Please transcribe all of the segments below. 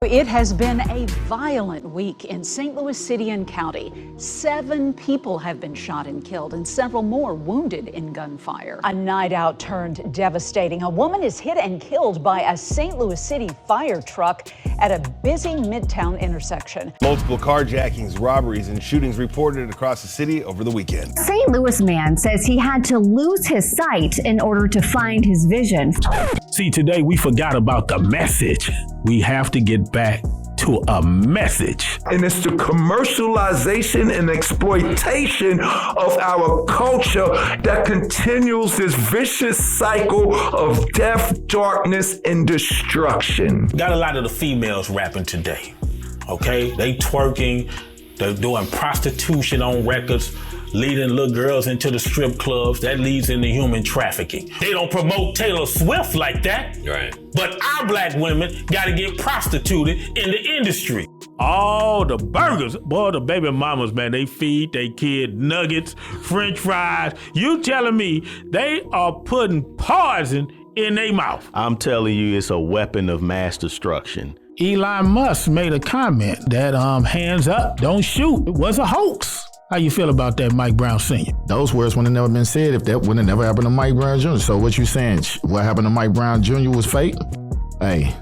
It has been a violent week in St. Louis City and County. 7 people have been shot and killed and several more wounded in gunfire. A night out turned devastating. A woman is hit and killed by a St. Louis City fire truck at a busy Midtown intersection. Multiple carjackings, robberies, and shootings reported across the city over the weekend. St. Louis man says he had to lose his sight in order to find his vision. See, today we forgot about the message. We have to get back to a message. And it's the commercialization and exploitation of our culture that continues this vicious cycle of death, darkness, and destruction. Got a lot of the females rapping today, okay? They twerking, they're doing prostitution on records, leading little girls into the strip clubs. That leads into human trafficking. They don't promote Taylor Swift like that. Right. But our black women gotta get prostituted in the industry. Oh, the burgers. Boy, the baby mamas, man, they feed their kid nuggets, french fries. You telling me they are putting poison in their mouth? I'm telling you, it's a weapon of mass destruction. Elon Musk made a comment that hands up, don't shoot. It was a hoax. How you feel about that, Mike Brown Sr.? Those words wouldn't have never been said if that wouldn't have never happened to Mike Brown Jr. So what you saying, what happened to Mike Brown Jr. was fake? Hey,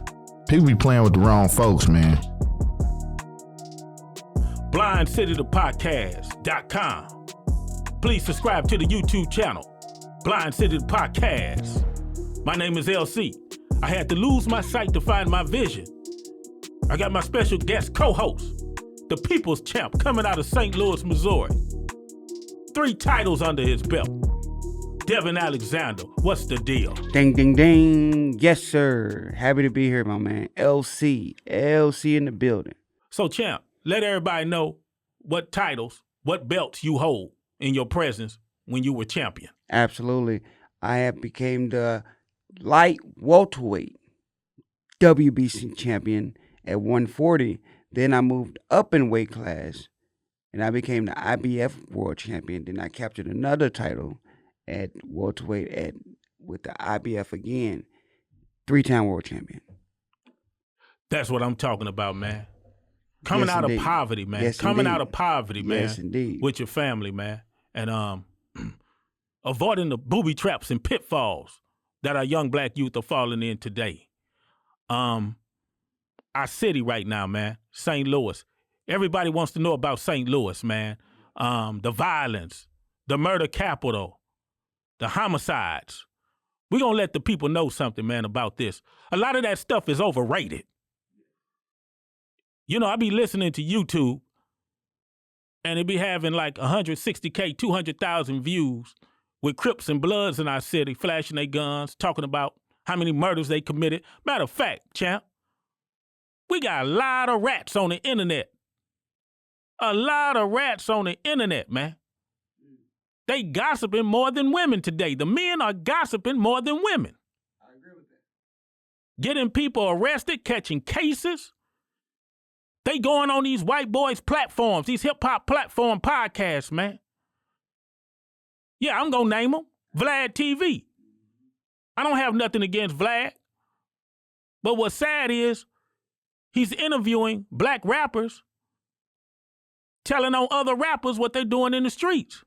people be playing with the wrong folks, man. BlindCityThePodcast.com. Please subscribe to the YouTube channel, Blind City the Podcast. My name is LC. I had to lose my sight to find my vision. I got my special guest co-host, the People's Champ, coming out of St. Louis, Missouri. 3 titles under his belt. Devin Alexander, what's the deal? Ding, ding, ding. Yes, sir. Happy to be here, my man. LC in the building. So, Champ, let everybody know what titles, what belts you hold in your presence when you were champion. Absolutely. I have became the light welterweight WBC champion at 140. Then I moved up in weight class, and I became the IBF world champion. Then I captured another title at welterweight with the IBF again, 3-time world champion. That's what I'm talking about, man. Coming Yes, out indeed. of poverty, man. Yes, Coming indeed. out of poverty, man. Yes, indeed. With your family, man. And avoiding the booby traps and pitfalls that our young black youth are falling in today. Our city right now, man, St. Louis. Everybody wants to know about St. Louis, man. The violence, the murder capital, the homicides. We're going to let the people know something, man, about this. A lot of that stuff is overrated. You know, I be listening to YouTube, and it be having like 160K, 200,000 views with Crips and Bloods in our city, flashing their guns, talking about how many murders they committed. Matter of fact, champ, we got a lot of rats on the internet. A lot of rats on the internet, man. They gossiping more than women today. The men are gossiping more than women. I agree with that. Getting people arrested, catching cases. They going on these white boys platforms, these hip-hop platform podcasts, man. Yeah, I'm going to name them. Vlad TV. I don't have nothing against Vlad. But what's sad is he's interviewing black rappers, telling on other rappers what they're doing in the streets.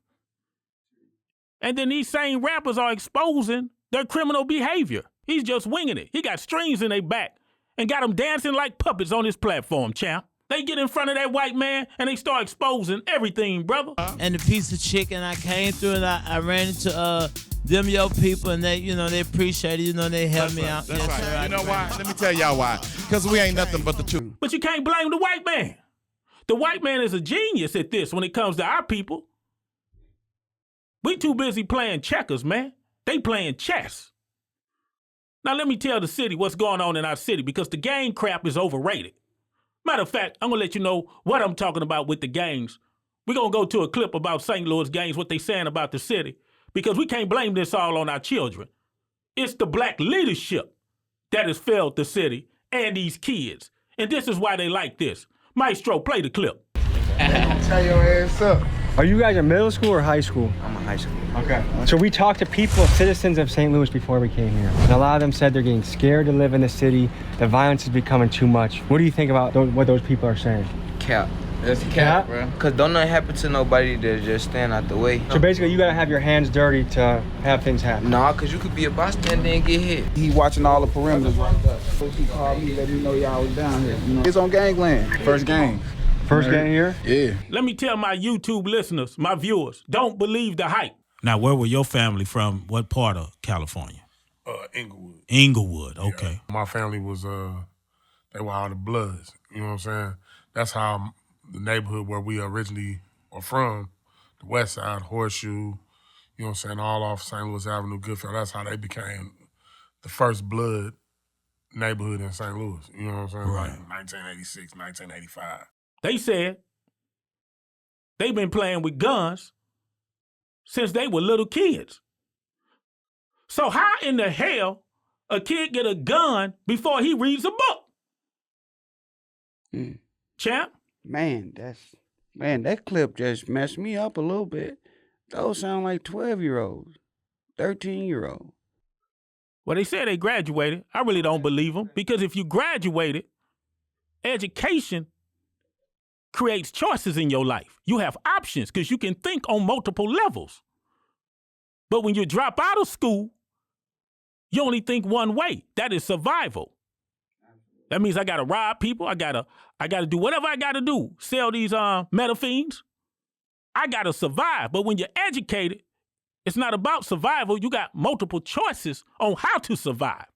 And then these same rappers are exposing their criminal behavior. He's just winging it. He got strings in their back and got them dancing like puppets on his platform, champ. They get in front of that white man and they start exposing everything, brother. And the piece of chicken, I came through and I ran into them your people, and they, they appreciate it. They helped me out. That's Yes, right. sir, You know why? Let me tell y'all why. Because we ain't nothing but the truth. But you can't blame the white man. The white man is a genius at this when it comes to our people. We too busy playing checkers, man. They playing chess. Now let me tell the city what's going on in our city, because the gang crap is overrated. Matter of fact, I'm going to let you know what I'm talking about with the gangs. We're going to go to a clip about St. Louis gangs, what they saying about the city, because we can't blame this all on our children. It's the black leadership that has failed the city and these kids. And this is why they like this. Maestro, play the clip. Tie your ass up. Are you guys in middle school or high school? I'm in high school. Okay. So we talked to people, citizens of St. Louis before we came here. And a lot of them said they're getting scared to live in the city. The violence is becoming too much. What do you think about what those people are saying? Cap. That's cap, bro. Because don't nothing happen to nobody that just stand out the way. So basically, you got to have your hands dirty to have things happen. Nah, because you could be a bystander and get hit. He watching all the perimeters right there. He called me, let me know y'all was down here. You know, it's on gangland. First game. First game here? Yeah. Let me tell my YouTube listeners, my viewers, don't believe the hype. Now, where were your family from? What part of California? Inglewood. Inglewood, okay. Yeah. My family was, they were all the Bloods, you know what I'm saying? That's how the neighborhood where we originally are from, the West Side, Horseshoe, you know what I'm saying, all off St. Louis Avenue, Goodfellow, that's how they became the first Blood neighborhood in St. Louis, you know what I'm saying? Right. Like 1986, 1985. They said they've been playing with guns since they were little kids. So how in the hell a kid get a gun before he reads a book? Champ? Man, that clip just messed me up a little bit. Those sound like 12-year-olds, 13-year-olds. Well, they said they graduated. I really don't believe them, because if you graduated, education creates choices in your life. You have options because you can think on multiple levels. But when you drop out of school, you only think one way. That is survival. That means I gotta rob people. I gotta do whatever I gotta do. Sell these methamphetamines. I gotta survive. But when you're educated, it's not about survival. You got multiple choices on how to survive.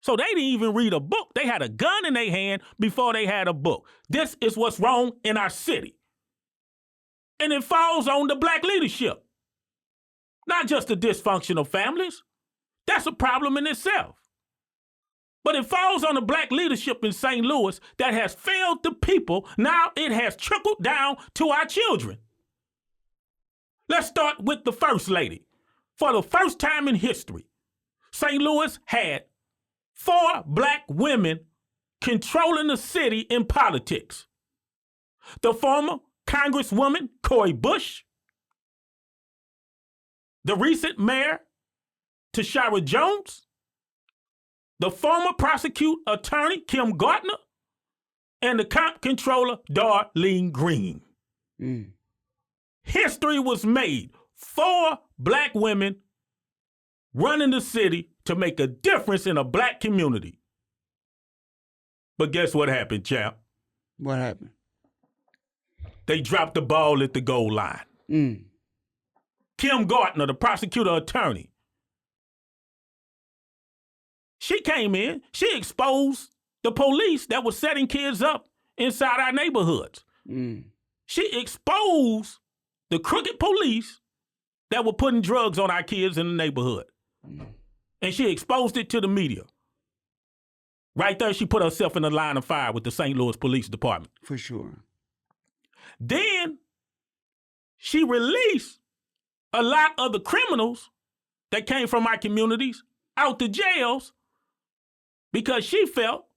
So they didn't even read a book. They had a gun in their hand before they had a book. This is what's wrong in our city. And it falls on the black leadership. Not just the dysfunctional families. That's a problem in itself. But it falls on the black leadership in St. Louis that has failed the people. Now it has trickled down to our children. Let's start with the First Lady. For the first time in history, St. Louis had 4 black women controlling the city in politics. The former Congresswoman Cori Bush, the recent mayor Tashara Jones, the former prosecuting attorney Kim Gardner, and the comptroller Darlene Green. History was made. 4 black women running the city to make a difference in a black community. But guess what happened, champ? What happened? They dropped the ball at the goal line. Kim Gardner, the prosecutor attorney, she came in, she exposed the police that was setting kids up inside our neighborhoods. She exposed the crooked police that were putting drugs on our kids in the neighborhood. And she exposed it to the media. Right there, she put herself in the line of fire with the St. Louis Police Department. For sure. Then she released a lot of the criminals that came from our communities out the jails because she felt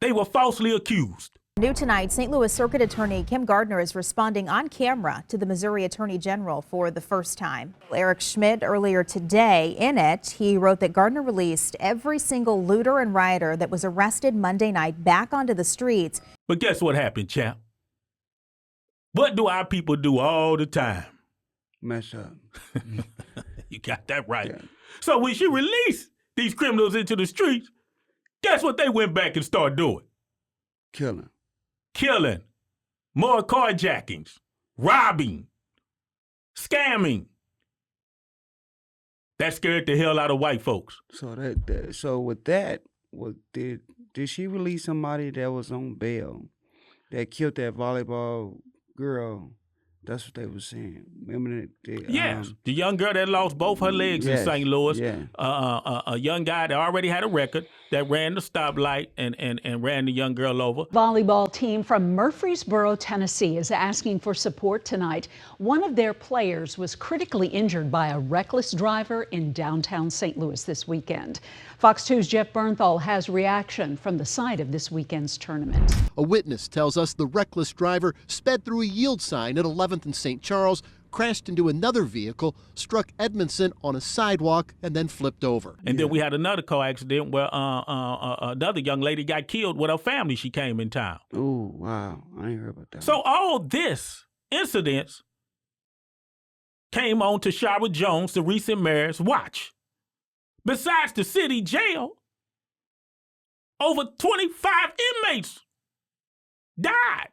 they were falsely accused. New tonight, St. Louis Circuit Attorney Kim Gardner is responding on camera to the Missouri Attorney General for the first time. Eric Schmidt earlier today, in it, he wrote that Gardner released every single looter and rioter that was arrested Monday night back onto the streets. But guess what happened, champ? What do our people do all the time? Mess up. You got that right. Yeah. So when she released these criminals into the streets, guess what they went back and started doing? Killing, more carjackings, robbing, scamming. That scared the hell out of white folks. So with that, did she release somebody that was on bail that killed that volleyball girl? That's what they were saying. Remember that? Yes, the young girl that lost both her legs in St. Louis. Yeah. A young guy that already had a record that ran the stoplight and ran the young girl over. Volleyball team from Murfreesboro, Tennessee is asking for support tonight. One of their players was critically injured by a reckless driver in downtown St. Louis this weekend. Fox 2's Jeff Bernthal has reaction from the site of this weekend's tournament. A witness tells us the reckless driver sped through a yield sign at 11th and St. Charles, crashed into another vehicle, struck Edmondson on a sidewalk, and then flipped over. And then we had another car accident where another young lady got killed with her family. She came in town. Oh, wow. I ain't heard about that. So all this incidents came on to Shara Jones, the recent mayor's watch. Besides the city jail, over 25 inmates died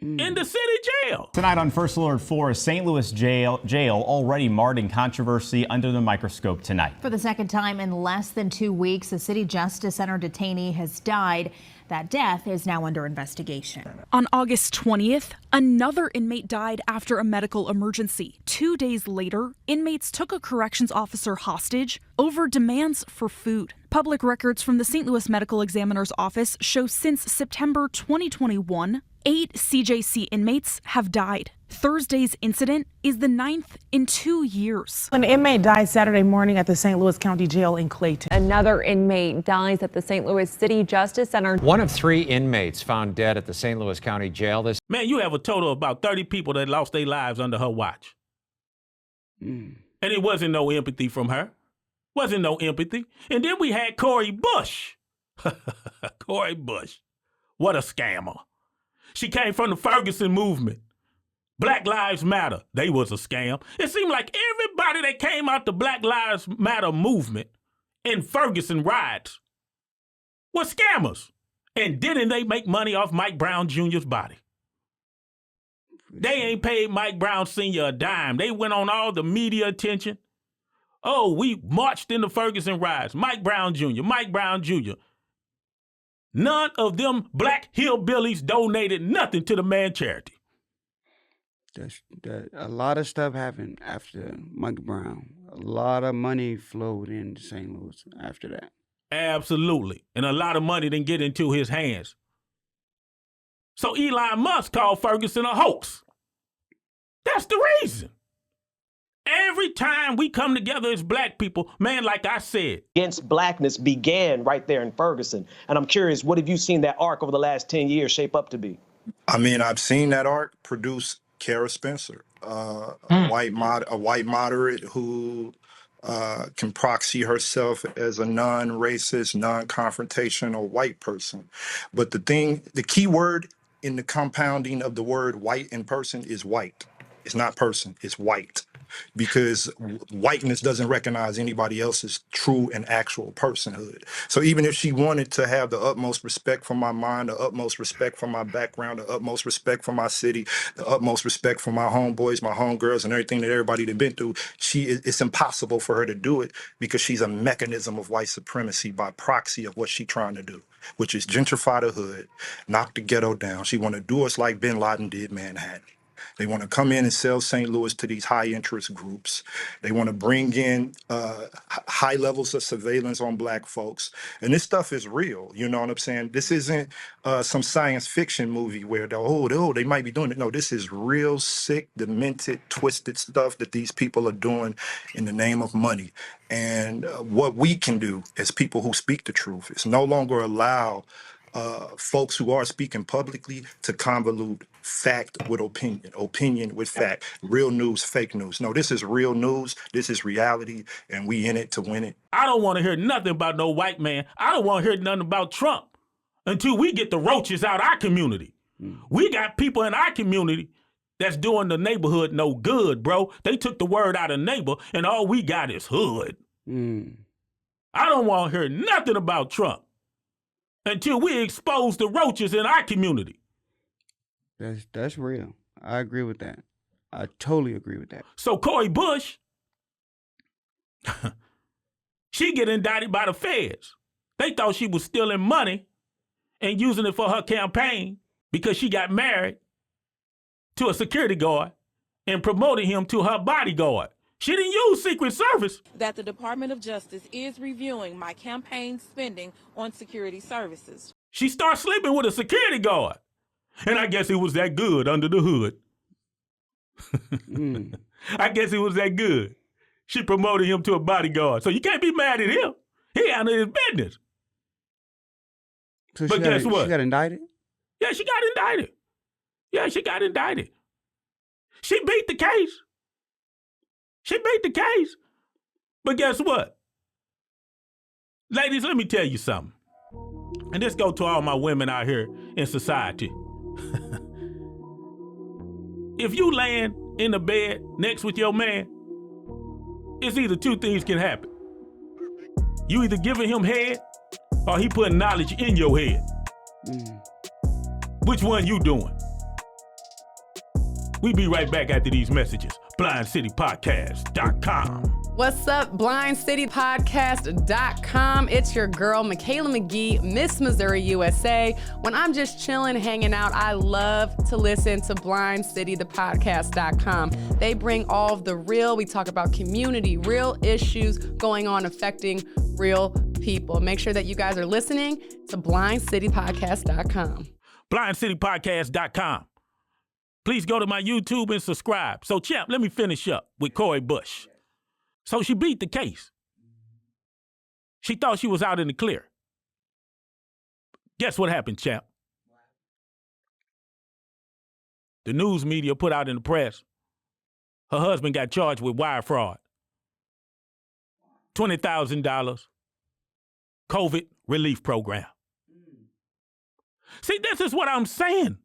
in the city jail. Tonight on First Alert 4, St. Louis jail already marred in controversy under the microscope tonight. For the second time in less than 2 weeks, a City Justice Center detainee has died. That death is now under investigation. On August 20th, another inmate died after a medical emergency. 2 days later, inmates took a corrections officer hostage over demands for food. Public records from the St. Louis Medical Examiner's Office show since September 2021, 8 CJC inmates have died. Thursday's incident is the 9th in 2 years. An inmate died Saturday morning at the St. Louis County Jail in Clayton. Another inmate dies at the St. Louis City Justice Center. One of 3 inmates found dead at the St. Louis County Jail. Man, you have a total of about 30 people that lost their lives under her watch. And it wasn't no empathy from her. Wasn't no empathy. And then we had Cori Bush. Cori Bush. What a scammer. She came from the Ferguson movement. Black Lives Matter. They was a scam. It seemed like everybody that came out the Black Lives Matter movement in Ferguson riots were scammers. And didn't they make money off Mike Brown Jr.'s body? They ain't paid Mike Brown Sr. a dime. They went on all the media attention. Oh, we marched in the Ferguson riots. Mike Brown Jr., Mike Brown Jr. None of them black hillbillies donated nothing to the man charity. A lot of stuff happened after Mike Brown. A lot of money flowed into St. Louis after that. Absolutely. And a lot of money didn't get into his hands. So Elon Musk called Ferguson a hoax. That's the reason. Every time we come together as black people, man, like I said. Against blackness began right there in Ferguson. And I'm curious, what have you seen that arc over the last 10 years shape up to be? I mean, I've seen that arc produce Kara Spencer, a white moderate who can proxy herself as a non-racist, non-confrontational white person. But the key word in the compounding of the word white in person is white. It's not person, it's white. Because whiteness doesn't recognize anybody else's true and actual personhood. So even if she wanted to have the utmost respect for my mind, the utmost respect for my background, the utmost respect for my city, the utmost respect for my homeboys, my homegirls, and everything that everybody had been through, it's impossible for her to do it because she's a mechanism of white supremacy by proxy of what she's trying to do, which is gentrify the hood, knock the ghetto down. She want to do us like bin Laden did Manhattan. They want to come in and sell St. Louis to these high interest groups. They want to bring in high levels of surveillance on black folks. And this stuff is real. You know what I'm saying? This isn't some science fiction movie where they might be doing it. No, this is real sick, demented, twisted stuff that these people are doing in the name of money. And what we can do as people who speak the truth is no longer allow folks who are speaking publicly to convolute fact with opinion, opinion with fact, real news, fake news. No, this is real news. This is reality, and we in it to win it. I don't want to hear nothing about no white man. I don't want to hear nothing about Trump until we get the roaches out of our community. We got people in our community that's doing the neighborhood no good, bro. They took the word out of neighbor, and all we got is hood. I don't want to hear nothing about Trump until we expose the roaches in our community. That's real. I agree with that. I totally agree with that. So Cori Bush, she get indicted by the feds. They thought she was stealing money and using it for her campaign because she got married to a security guard and promoted him to her bodyguard. She didn't use Secret Service. That the Department of Justice is reviewing my campaign spending on security services. She started sleeping with a security guard. And I guess it was that good under the hood. I guess it was that good. She promoted him to a bodyguard. So you can't be mad at him. He handled his business. So but guess what? She got indicted? Yeah, she got indicted. She beat the case. She beat the case. But guess what? Ladies, let me tell you something. And this go to all my women out here in society. If you laying in the bed next with your man, it's either two things can happen. You either giving him head or he putting knowledge in your head. Which one you doing? We be right back after these messages. BlindCityPodcast.com. What's up, BlindCityPodcast.com. It's your girl, Michaela McGee, Miss Missouri, USA. When I'm just chilling, hanging out, I love to listen to BlindCityPodcast.com. They bring all of the real. We talk about community, real issues going on affecting real people. Make sure that you guys are listening to BlindCityPodcast.com. BlindCityPodcast.com. Please go to my YouTube and subscribe. So, Champ, let me finish up with Corey Bush. So she beat the case. She thought she was out in the clear. Guess what happened, Champ? The news media put out in the press, her husband got charged with wire fraud. $20,000 COVID relief program. See, this is what I'm saying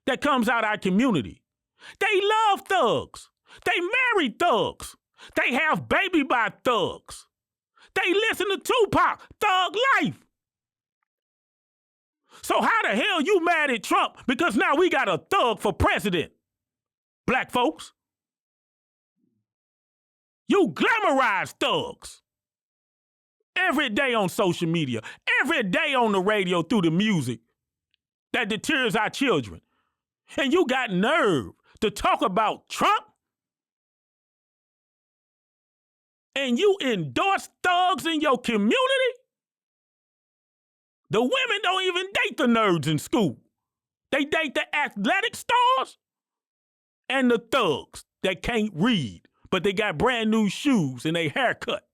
that comes out our community. They love thugs. They marry thugs. They have baby by thugs. They listen to Tupac, Thug Life. So how the hell you mad at Trump because now we got a thug for president? Black folks. You glamorize thugs. Every day on social media, every day on the radio through the music that deters our children. And you got nerve to talk about Trump? And you endorse thugs in your community? The women don't even date the nerds in school. They date the athletic stars and the thugs that can't read, but they got brand new shoes and they haircut.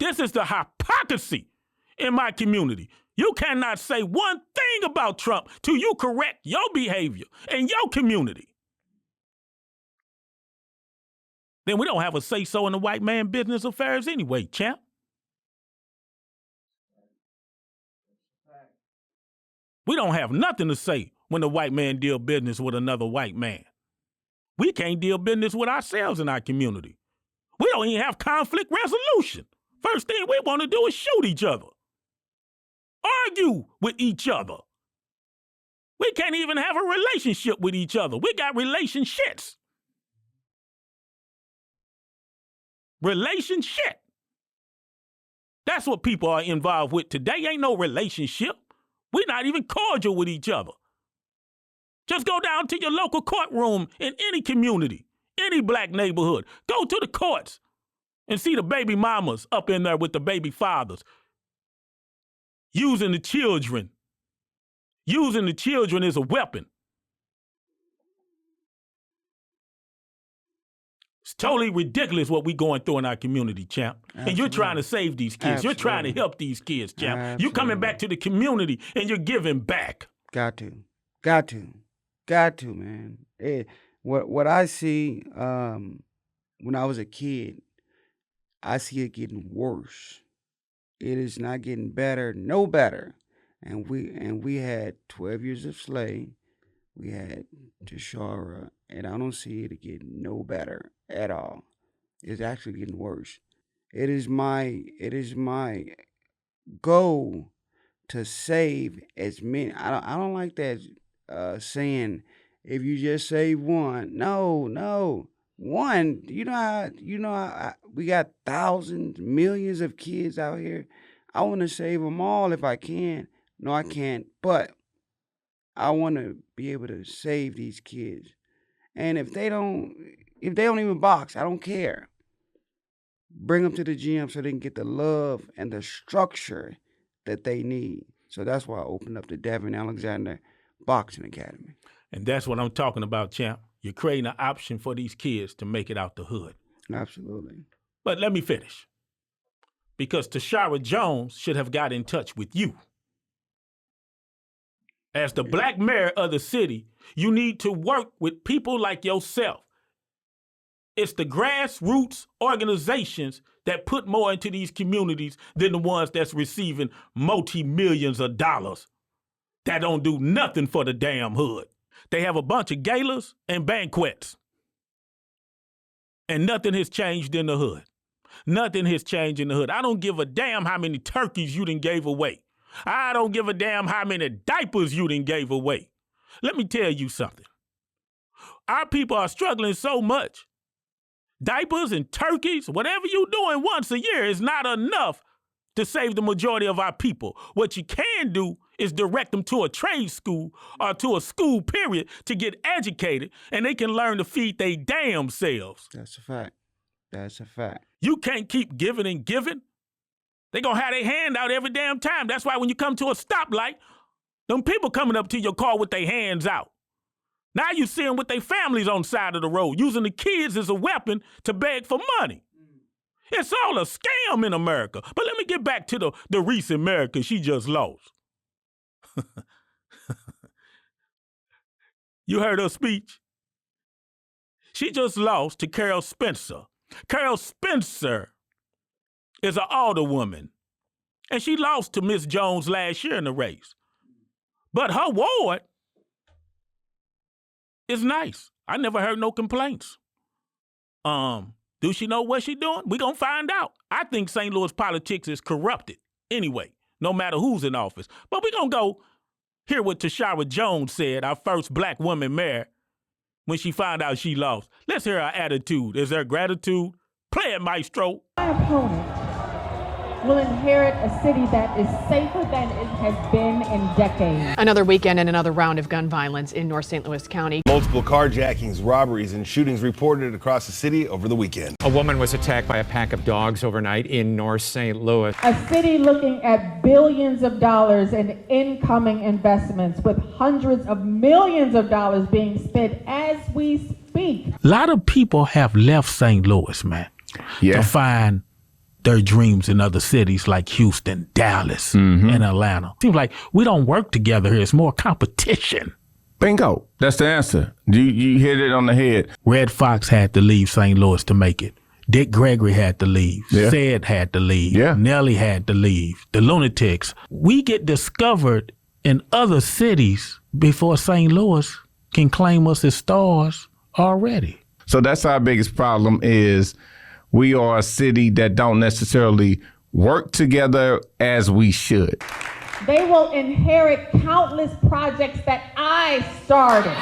This is the hypocrisy in my community. You cannot say one thing about Trump till you correct your behavior in your community. Then we don't have a say-so in the white man business affairs anyway, champ. We don't have nothing to say when the white man deal business with another white man. We can't deal business with ourselves in our community. We don't even have conflict resolution. First thing we want to do is shoot each other. Argue with each other. We can't even have a relationship with each other. We got relationships. Relationship. That's what people are involved with today. Ain't no relationship. We're not even cordial with each other. Just go down to your local courtroom in any community, any black neighborhood. Go to the courts and see the baby mamas up in there with the baby fathers. Using the children as a weapon. It's totally ridiculous what we going through in our community, champ. Absolutely. And you're trying to save these kids. Absolutely. You're trying to help these kids, champ. Absolutely. You're coming back to the community and you're giving back. Got to, man. What I see when I was a kid, I see it getting worse. It is not getting better, no better. And we had 12 years of slave. We had Tashara, and I don't see it getting no better at all. It's actually getting worse. It is my goal to save as many. I don't like that saying if you just save one. No. One, you know how we got thousands, millions of kids out here. I want to save them all if I can. No, I can't, but I want to be able to save these kids. And if they don't even box, I don't care. Bring them to the gym so they can get the love and the structure that they need. So that's why I opened up the Devin Alexander Boxing Academy. And that's what I'm talking about, champ. You're creating an option for these kids to make it out the hood. Absolutely. But let me finish. Because Tashara Jones should have got in touch with you. As the black mayor of the city, you need to work with people like yourself It's the grassroots organizations that put more into these communities than the ones that's receiving multi-millions of dollars that don't do nothing for the damn hood. They have a bunch of galas and banquets. And nothing has changed in the hood. Nothing has changed in the hood. I don't give a damn how many turkeys you done gave away. I don't give a damn how many diapers you done gave away. Let me tell you something. Our people are struggling so much. Diapers and turkeys, whatever you're doing once a year is not enough to save the majority of our people. What you can do is direct them to a trade school or to a school, period, to get educated, and they can learn to feed their damn selves. That's a fact. That's a fact. You can't keep giving and giving. They gonna have their hand out every damn time. That's why when you come to a stoplight, them people coming up to your car with their hands out. Now you see them with their families on the side of the road, using the kids as a weapon to beg for money. It's all a scam in America. But let me get back to the recent America she just lost. You heard her speech? She just lost to Carol Spencer. Carol Spencer is an alderwoman, and she lost to Miss Jones last year in the race. But her ward is nice. I never heard no complaints. Do she know what she's doing? We're going to find out. I think St. Louis politics is corrupted anyway, no matter who's in office. But we're going to go hear what Tashara Jones said, our first black woman mayor, when she found out she lost. Let's hear her attitude. Is there gratitude? Play it, maestro. My opponent will inherit a city that is safer than it has been in decades. Another weekend and another round of gun violence in North St. Louis County. Multiple carjackings, robberies, and shootings reported across the city over the weekend. A woman was attacked by a pack of dogs overnight in North St. Louis. A city looking at billions of dollars in incoming investments with hundreds of millions of dollars being spent as we speak. A lot of people have left St. Louis, man, to find their dreams in other cities like Houston, Dallas, and Atlanta. Seems like we don't work together here. It's more competition. Bingo. That's the answer. You hit it on the head. Red Fox had to leave St. Louis to make it. Dick Gregory had to leave. Yeah. Sid had to leave. Yeah. Nelly had to leave. The Lunatics. We get discovered in other cities before St. Louis can claim us as stars already. So that's our biggest problem is we are a city that don't necessarily work together as we should. They will inherit countless projects that I started.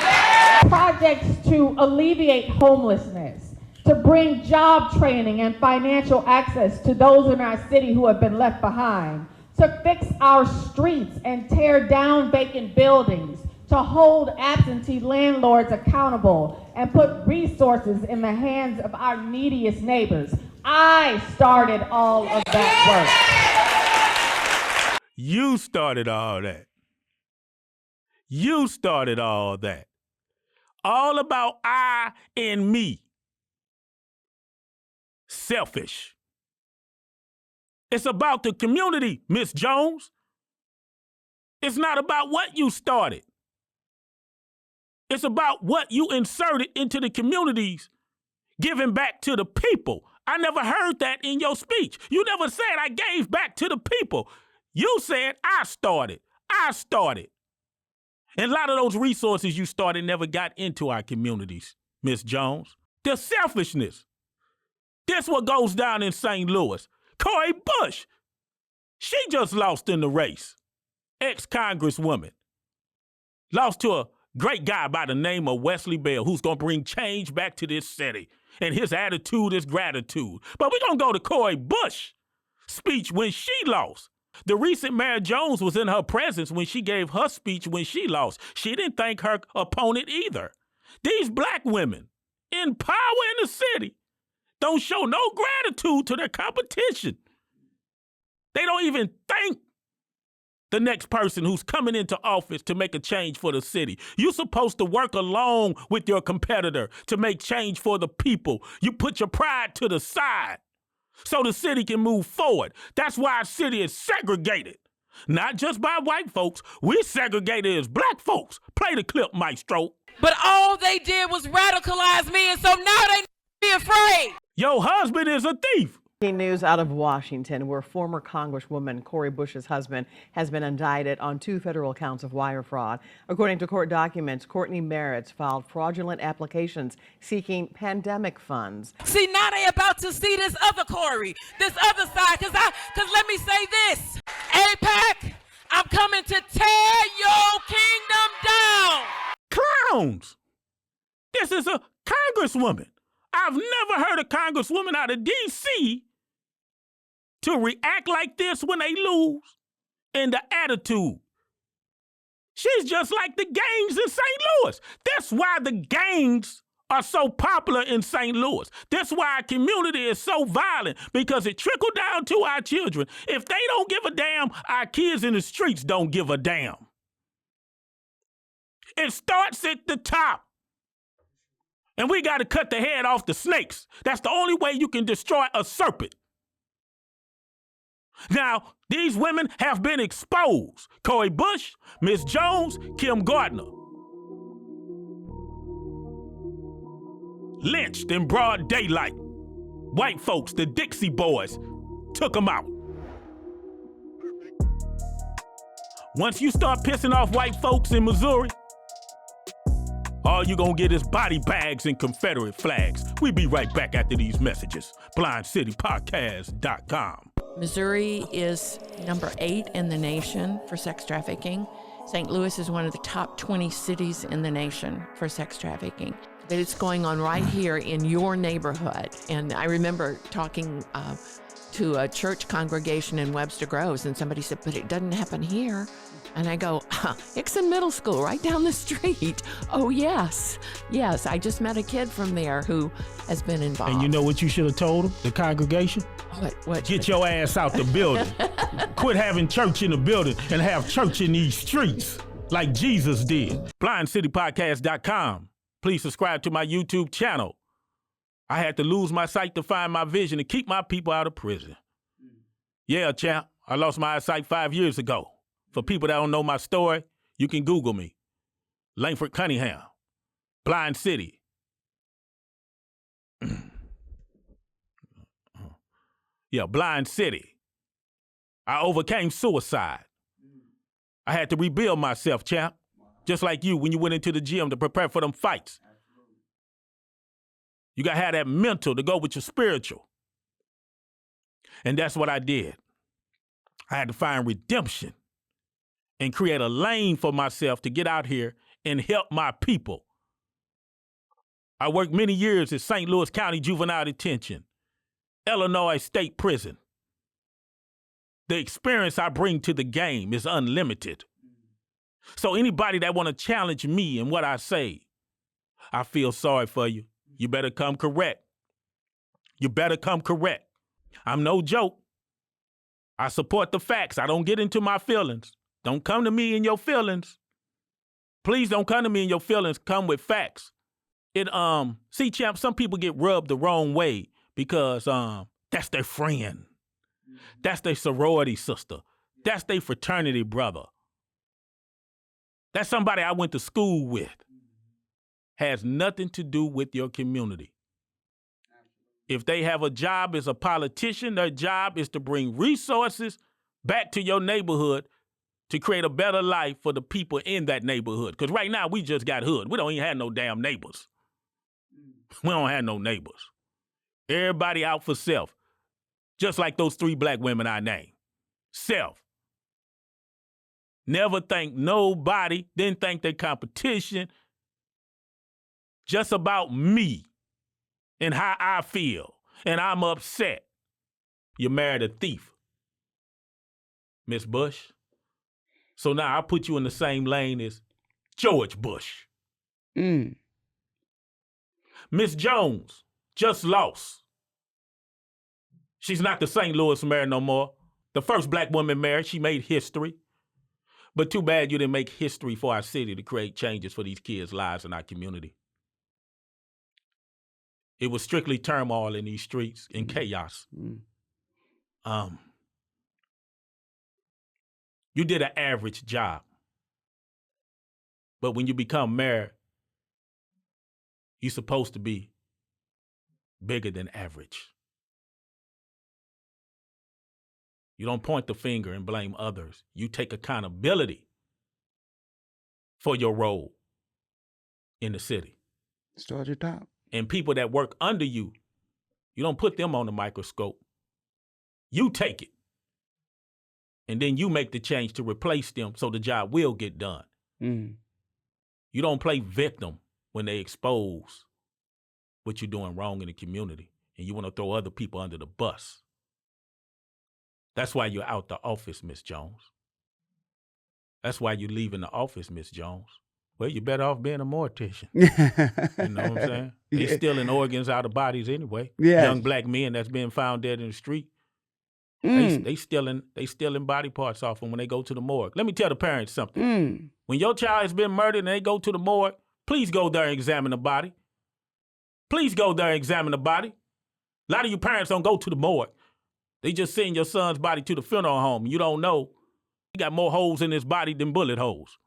Projects to alleviate homelessness, to bring job training and financial access to those in our city who have been left behind, to fix our streets and tear down vacant buildings, to hold absentee landlords accountable and put resources in the hands of our neediest neighbors. I started all of that work. You started all that. You started all that. All about I and me. Selfish. It's about the community, Miss Jones. It's not about what you started. It's about what you inserted into the communities, giving back to the people. I never heard that in your speech. You never said I gave back to the people. You said I started. I started. And a lot of those resources you started never got into our communities, Miss Jones. The selfishness. This what goes down in St. Louis. Cori Bush, she just lost in the race. Ex-Congresswoman. Lost to a great guy by the name of Wesley Bell, who's going to bring change back to this city. And his attitude is gratitude. But we're going to go to Cori Bush speech when she lost. The recent Mayor Jones was in her presence when she gave her speech when she lost. She didn't thank her opponent either. These black women in power in the city don't show no gratitude to their competition. They don't even thank the next person who's coming into office to make a change for the city. You're supposed to work along with your competitor to make change for the people. You put your pride to the side so the city can move forward. That's why our city is segregated. Not just by white folks. We're segregated as black folks. Play the clip, maestro. But all they did was radicalize me, and so now they Be afraid. Your husband is a thief. News out of Washington, where former Congresswoman Cori Bush's husband has been indicted on 2 federal counts of wire fraud. According to court documents, Courtney Merritt's filed fraudulent applications seeking pandemic funds. See, now they about to see this other Cori, this other side, because let me say this, AIPAC, I'm coming to tear your kingdom down. Clowns. This is a congresswoman. I've never heard a congresswoman out of D.C. to react like this when they lose, and the attitude. She's just like the gangs in St. Louis. That's why the gangs are so popular in St. Louis. That's why our community is so violent, because it trickled down to our children. If they don't give a damn, our kids in the streets don't give a damn. It starts at the top. And we got to cut the head off the snakes. That's the only way you can destroy a serpent. Now, these women have been exposed. Cori Bush, Ms. Jones, Kim Gardner. Lynched in broad daylight. White folks, the Dixie Boys, took them out. Once you start pissing off white folks in Missouri, all you gonna get is body bags and Confederate flags. We be right back after these messages. BlindCityPodcast.com. Missouri is number 8 in the nation for sex trafficking. St. Louis is one of the top 20 cities in the nation for sex trafficking. But it's going on right here in your neighborhood. And I remember talking to a church congregation in Webster Groves, and somebody said, but it doesn't happen here. And I go, Ixon Middle School, right down the street. Oh, yes. Yes, I just met a kid from there who has been involved. And you know what you should have told them, the congregation? What? Get your ass out the building. Quit having church in the building and have church in these streets like Jesus did. BlindCityPodcast.com. Please subscribe to my YouTube channel. I had to lose my sight to find my vision and keep my people out of prison. Yeah, champ, I lost my eyesight 5 years ago. For people that don't know my story, you can Google me. Langford Cunningham, Blind City. Yeah, Blind City. I overcame suicide. I had to rebuild myself, champ. Just like you when you went into the gym to prepare for them fights. You got to have that mental to go with your spiritual. And that's what I did. I had to find redemption and create a lane for myself to get out here and help my people. I worked many years at St. Louis County Juvenile Detention, Illinois State Prison. The experience I bring to the game is unlimited. So anybody that want to challenge me and what I say, I feel sorry for you. You better come correct. You better come correct. I'm no joke. I support the facts. I don't get into my feelings. Don't come to me in your feelings. Please don't come to me in your feelings. Come with facts. See, champ, some people get rubbed the wrong way because that's their friend. That's their sorority sister. That's their fraternity brother. That's somebody I went to school with. Has nothing to do with your community. If they have a job as a politician, their job is to bring resources back to your neighborhood to create a better life for the people in that neighborhood. Because right now, we just got hood. We don't even have no damn neighbors. We don't have no neighbors. Everybody out for self. Just like those 3 black women I named. Self. Never thank nobody, didn't thank their competition. Just about me and how I feel. And I'm upset. You married a thief, Miss Bush. So now I put you in the same lane as George Bush. Miss Jones just lost. She's not the St. Louis mayor no more. The first black woman mayor, she made history. But too bad you didn't make history for our city to create changes for these kids' lives in our community. It was strictly turmoil in these streets and chaos. You did an average job. But when you become mayor, you're supposed to be bigger than average. You don't point the finger and blame others. You take accountability for your role in the city. Start at the top. And people that work under you, you don't put them on the microscope. You take it. And then you make the change to replace them so the job will get done. Mm. You don't play victim when they expose what you're doing wrong in the community and you want to throw other people under the bus. That's why you're out the office, Miss Jones. That's why you're leaving the office, Miss Jones. Well, you're better off being a mortician. You know what I'm saying? They stealing organs out of bodies anyway. Yes. Young black men that's being found dead in the street. They stealing body parts off them when they go to the morgue. Let me tell the parents something. When your child has been murdered and they go to the morgue, please go there and examine the body. Please go there and examine the body. A lot of you parents don't go to the morgue. They just send your son's body to the funeral home. You don't know. He got more holes in his body than bullet holes.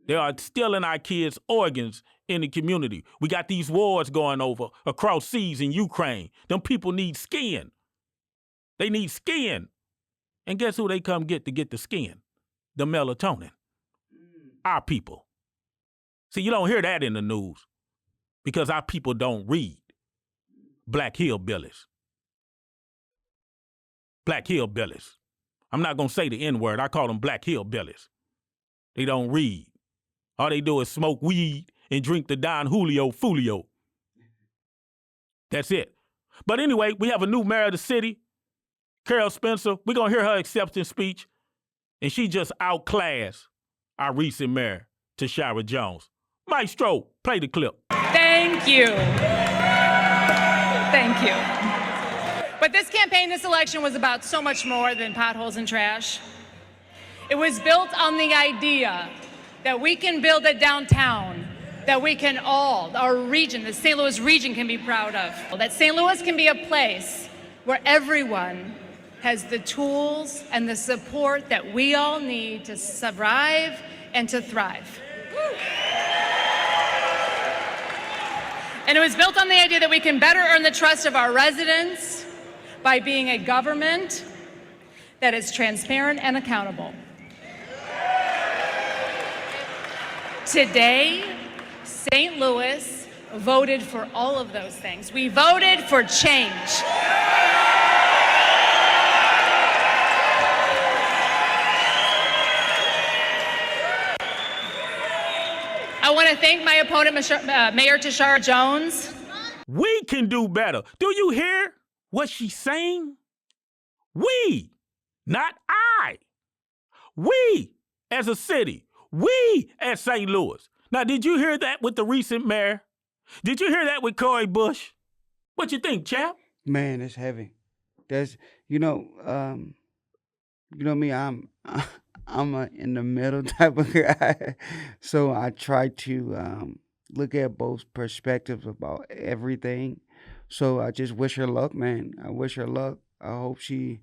They are stealing our kids' organs in the community. We got these wars going over across seas in Ukraine. Them people need skin. They need skin. And guess who they come get to get the skin? The melatonin. Our people. See, you don't hear that in the news because our people don't read. Black hillbillies. Black hillbillies. I'm not going to say the N-word. I call them black hillbillies. They don't read. All they do is smoke weed and drink the Don Julio Folio. That's it. But anyway, we have a new mayor of the city, Carol Spencer. We're going to hear her acceptance speech, and she just outclassed our recent mayor, Tashara Jones. Maestro, play the clip. Thank you. Thank you. But this campaign, this election was about so much more than potholes and trash. It was built on the idea that we can build a downtown that we can all, our region, the St. Louis region, can be proud of. That St. Louis can be a place where everyone has the tools and the support that we all need to survive and to thrive. And it was built on the idea that we can better earn the trust of our residents by being a government that is transparent and accountable. Today, St. Louis voted for all of those things. We voted for change. I want to thank my opponent, Mayor Tashara Jones. We can do better. Do you hear what she's saying? We, not I. We as a city. We as St. Louis. Now, did you hear that with the recent mayor? Did you hear that with Cori Bush? What you think, champ? Man, it's heavy. That's me. I'm a in the middle type of guy, so I try to look at both perspectives about everything. So I just wish her luck, man. I wish her luck. I hope she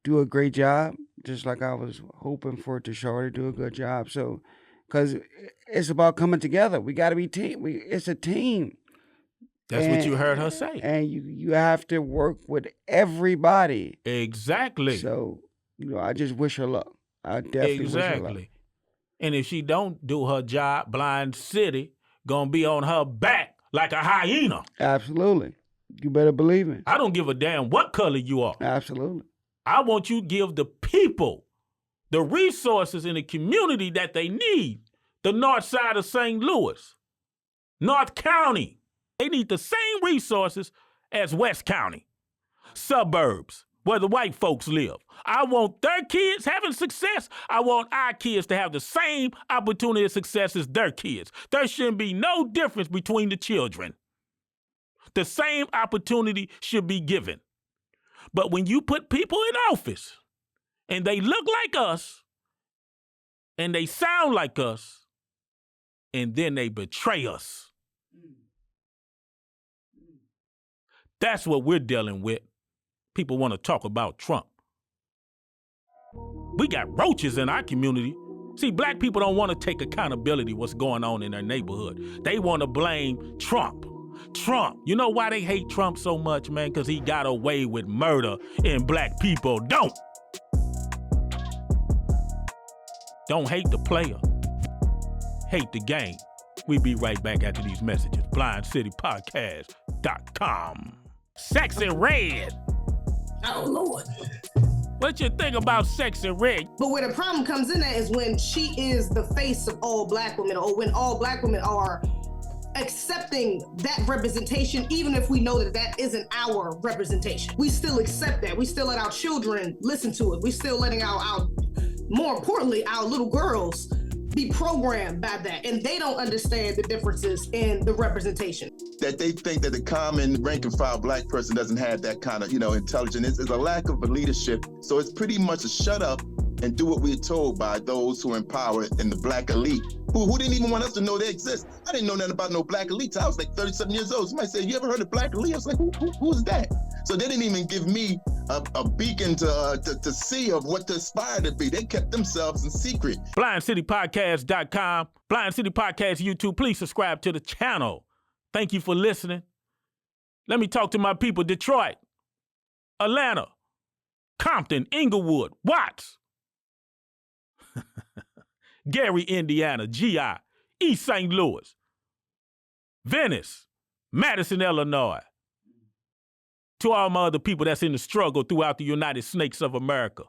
do a great job, just like I was hoping for Tashara to do a good job. So, because it's about coming together. We got to be team. It's a team. That's what you heard her say. And you have to work with everybody. Exactly. So, I just wish her luck. I definitely wish her luck. And if she don't do her job, Blind City gonna be on her back like a hyena. Absolutely. You better believe it. I don't give a damn what color you are. Absolutely. I want you to give the people the resources in the community that they need. The north side of St. Louis, North County, they need the same resources as West County. Suburbs, where the white folks live. I want their kids having success. I want our kids to have the same opportunity of success as their kids. There shouldn't be no difference between the children. The same opportunity should be given. But when you put people in office and they look like us and they sound like us and then they betray us, that's what we're dealing with. People want to talk about Trump. We got roaches in our community. See, black people don't want to take accountability what's going on in their neighborhood. They want to blame Trump. Trump. You know why they hate Trump so much, man? Because he got away with murder and black people don't. Don't hate the player. Hate the game. We'll be right back after these messages. BlindCityPodcast.com. Sexy Red. Oh, Lord. What you think about Sexy Red? But where the problem comes in at is when she is the face of all black women, or when all black women are accepting that representation, even if we know that that isn't our representation. We still accept that. We still let our children listen to it. We still letting our more importantly, our little girls be programmed by that, and they don't understand the differences in the representation. That they think that the common rank and file black person doesn't have that kind of, intelligence. It's a lack of leadership. So it's pretty much a shut up and do what we're told by those who are in power in the black elite, who didn't even want us to know they exist. I didn't know nothing about no black elite till I was like 37 years old. Somebody said, "You ever heard of black elite?" I was like, who's that? So they didn't even give me a beacon to see of what to aspire to be. They kept themselves in secret. BlindCityPodcast.com, Blind City Podcast YouTube. Please subscribe to the channel. Thank you for listening. Let me talk to my people. Detroit, Atlanta, Compton, Inglewood, Watts, Gary, Indiana, GI, East St. Louis, Venice, Madison, Illinois. To all my other people that's in the struggle throughout the United Snakes of America,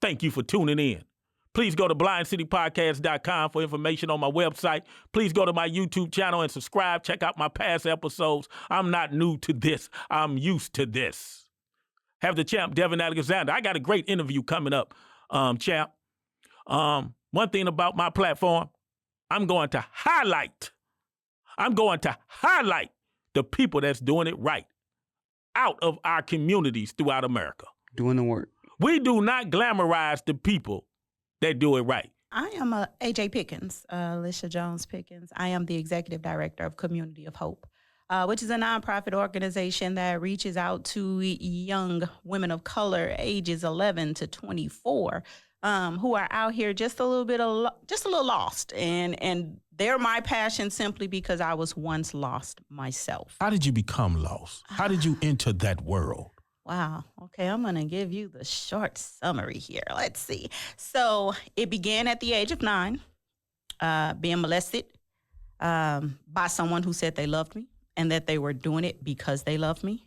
thank you for tuning in. Please go to blindcitypodcast.com for information on my website. Please go to my YouTube channel and subscribe. Check out my past episodes. I'm not new to this. I'm used to this. Have the champ, Devin Alexander. I got a great interview coming up, champ. One thing about my platform, I'm going to highlight the people that's doing it right out of our communities throughout America. Doing the work. We do not glamorize the people that do it right. I am AJ Pickens, Alicia Jones Pickens. I am the executive director of Community of Hope, which is a nonprofit organization that reaches out to young women of color, ages 11 to 24, who are out here just a little lost, and they're my passion simply because I was once lost myself. How did you become lost? How did you enter that world? Wow. Okay, I'm going to give you the short summary here. Let's see. So it began at the age of 9, being molested by someone who said they loved me and that they were doing it because they loved me.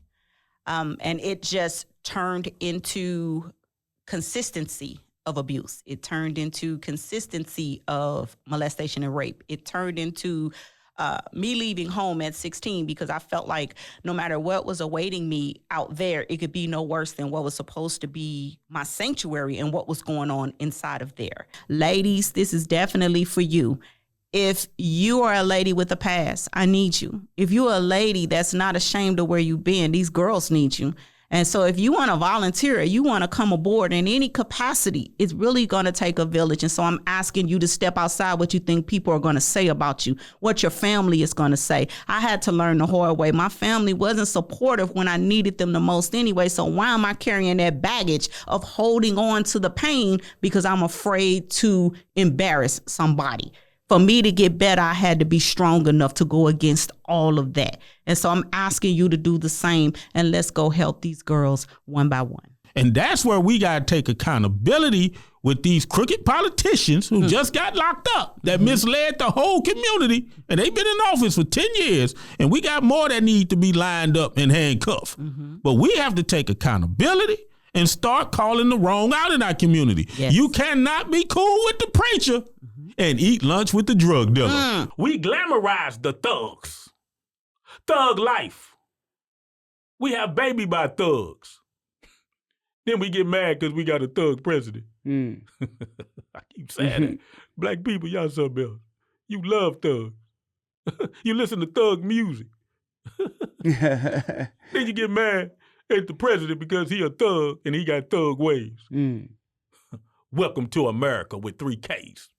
And it just turned into consistency of abuse. It turned into consistency of molestation and rape. It turned into me leaving home at 16 because I felt like no matter what was awaiting me out there, it could be no worse than what was supposed to be my sanctuary and what was going on inside of there. Ladies, this is definitely for you. If you are a lady with a past, I need you. If you're a lady that's not ashamed of where you've been, these girls need you. And so if you want to volunteer, you want to come aboard in any capacity, it's really going to take a village. And so I'm asking you to step outside what you think people are going to say about you, what your family is going to say. I had to learn the hard way. My family wasn't supportive when I needed them the most anyway. So why am I carrying that baggage of holding on to the pain because I'm afraid to embarrass somebody? For me to get better, I had to be strong enough to go against all of that. And so I'm asking you to do the same, and let's go help these girls one by one. And that's where we got to take accountability with these crooked politicians who just got locked up, that misled the whole community, and they've been in office for 10 years, and we got more that need to be lined up and handcuffed. But we have to take accountability and start calling the wrong out in our community. Yes. You cannot be cool with the preacher and eat lunch with the drug dealer. We glamorize the thugs. Thug life. We have baby by thugs. Then we get mad because we got a thug president. I keep saying that. Black people, y'all something else. You love thugs. You listen to thug music. Then you get mad at the president because he a thug and he got thug ways. Welcome to America with 3 Ks.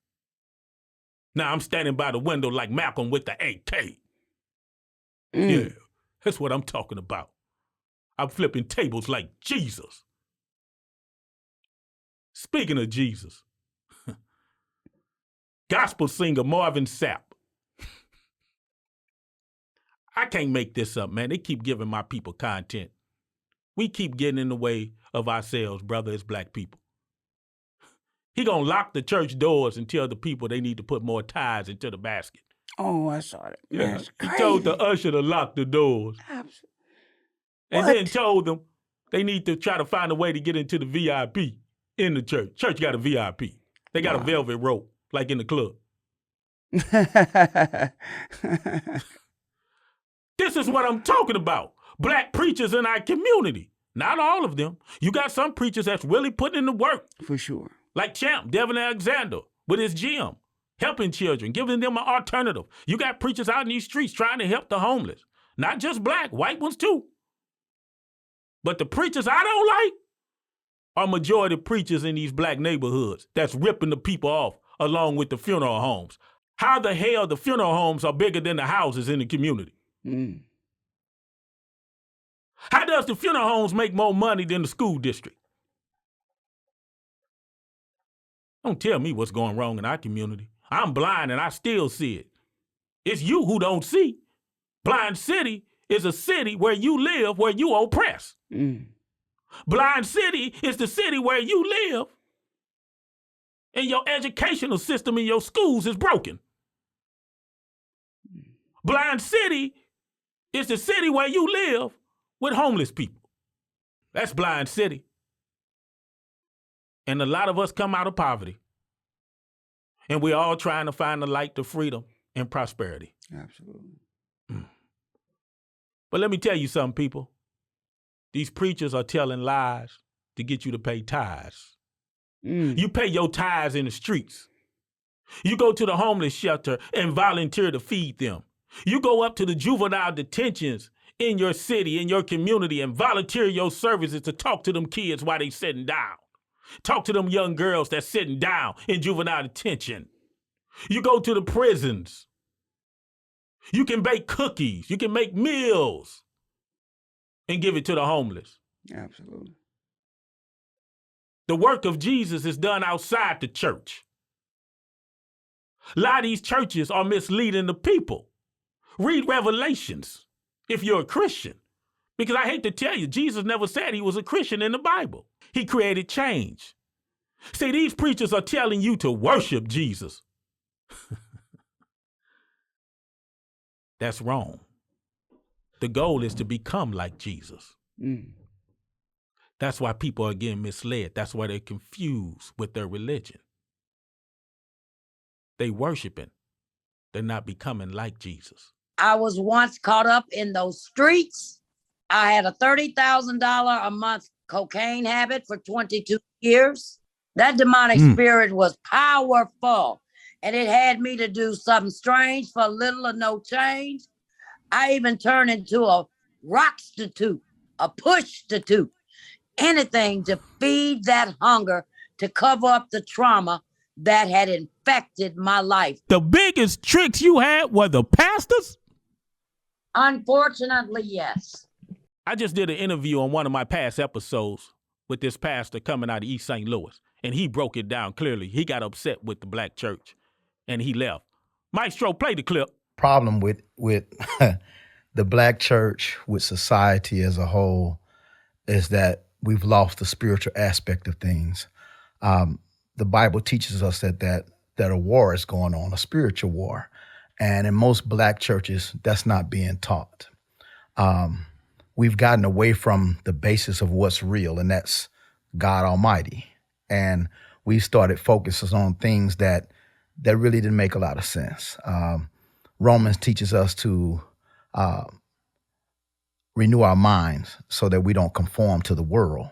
Now I'm standing by the window like Malcolm with the AK. Yeah, that's what I'm talking about. I'm flipping tables like Jesus. Speaking of Jesus, gospel singer Marvin Sapp. I can't make this up, man. They keep giving my people content. We keep getting in the way of ourselves, brother, as black people. He gonna lock the church doors and tell the people they need to put more tithes into the basket. Oh, I saw that. Yeah, That's he crazy. told the usher to lock the doors. Absolutely. And then told them they need to try to find a way to get into the VIP in the church. Church got a VIP. They got a velvet rope, like in the club. This is what I'm talking about. Black preachers in our community. Not all of them. You got some preachers that's really putting in the work. For sure. Like Champ, Devin Alexander, with his gym, helping children, giving them an alternative. You got preachers out in these streets trying to help the homeless. Not just black, white ones too. But the preachers I don't like are majority preachers in these black neighborhoods that's ripping the people off along with the funeral homes. How the hell the funeral homes are bigger than the houses in the community? Mm. How does the funeral homes make more money than the school district? Don't tell me what's going wrong in our community. I'm blind and I still see it. It's you who don't see. Blind City is a city where you live, where you oppress. Mm. Blind City is the city where you live and your educational system in your schools is broken. Blind City is the city where you live with homeless people. That's Blind City. And a lot of us come out of poverty. And we're all trying to find the light to freedom and prosperity. Absolutely. But let me tell you something, people. These preachers are telling lies to get you to pay tithes. You pay your tithes in the streets. You go to the homeless shelter and volunteer to feed them. You go up to the juvenile detentions in your city, in your community, and volunteer your services to talk to them kids while they sitting down. Talk to them young girls that's sitting down in juvenile detention. You go to the prisons. You can bake cookies. You can make meals and give it to the homeless. Absolutely. The work of Jesus is done outside the church. A lot of these churches are misleading the people. Read Revelations if you're a Christian. Because I hate to tell you, Jesus never said he was a Christian in the Bible. He created change. See, these preachers are telling you to worship Jesus. That's wrong. The goal is to become like Jesus. Mm. That's why people are getting misled. That's why they're confused with their religion. They worshiping. They're not becoming like Jesus. I was once caught up in those streets. I had a $30,000 a month cocaine habit for 22 years. That demonic spirit was powerful, and it had me to do something strange for little or no change. I even turned into a rockstitute, a push-stitute, anything to feed that hunger, to cover up the trauma that had infected my life. The biggest tricks you had were the pastors? Unfortunately, yes. I just did an interview on one of my past episodes with this pastor coming out of East St. Louis, and he broke it down clearly. He got upset with the black church, and he left. Maestro, play the clip. Problem with the black church, with society as a whole, is that we've lost the spiritual aspect of things. The Bible teaches us that a war is going on, a spiritual war. And in most black churches, that's not being taught. We've gotten away from the basis of what's real, and that's God Almighty. And we started focusing on things that really didn't make a lot of sense. Romans teaches us to renew our minds so that we don't conform to the world.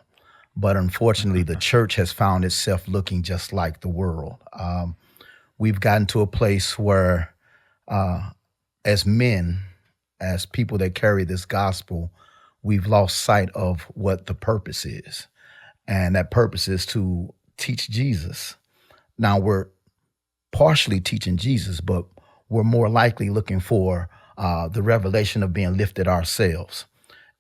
But unfortunately, the church has found itself looking just like the world. We've gotten to a place where, as men, as people that carry this gospel, we've lost sight of what the purpose is. And that purpose is to teach Jesus. Now, we're partially teaching Jesus, but we're more likely looking for the revelation of being lifted ourselves.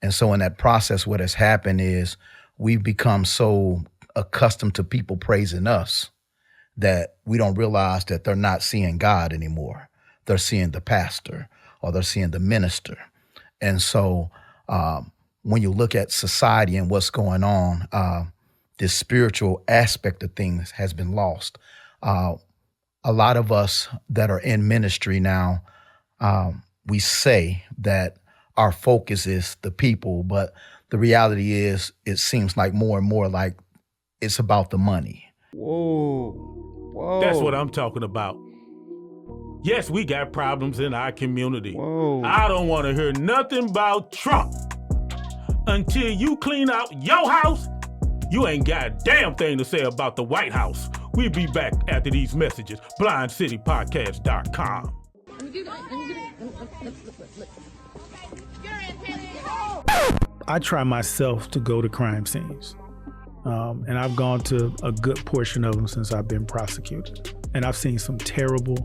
And so in that process, what has happened is we've become so accustomed to people praising us that we don't realize that they're not seeing God anymore. They're seeing the pastor, or they're seeing the minister. And so when you look at society and what's going on, this spiritual aspect of things has been lost. A lot of us that are in ministry now, we say that our focus is the people, but the reality is it seems like more and more like it's about the money. Whoa. That's what I'm talking about. Yes, we got problems in our community. I don't want to hear nothing about Trump. Until you clean out your house, you ain't got a damn thing to say about the White House. We'll be back after these messages. BlindCityPodcast.com. I try myself to go to crime scenes. And I've gone to a good portion of them since I've been prosecuted. And I've seen some terrible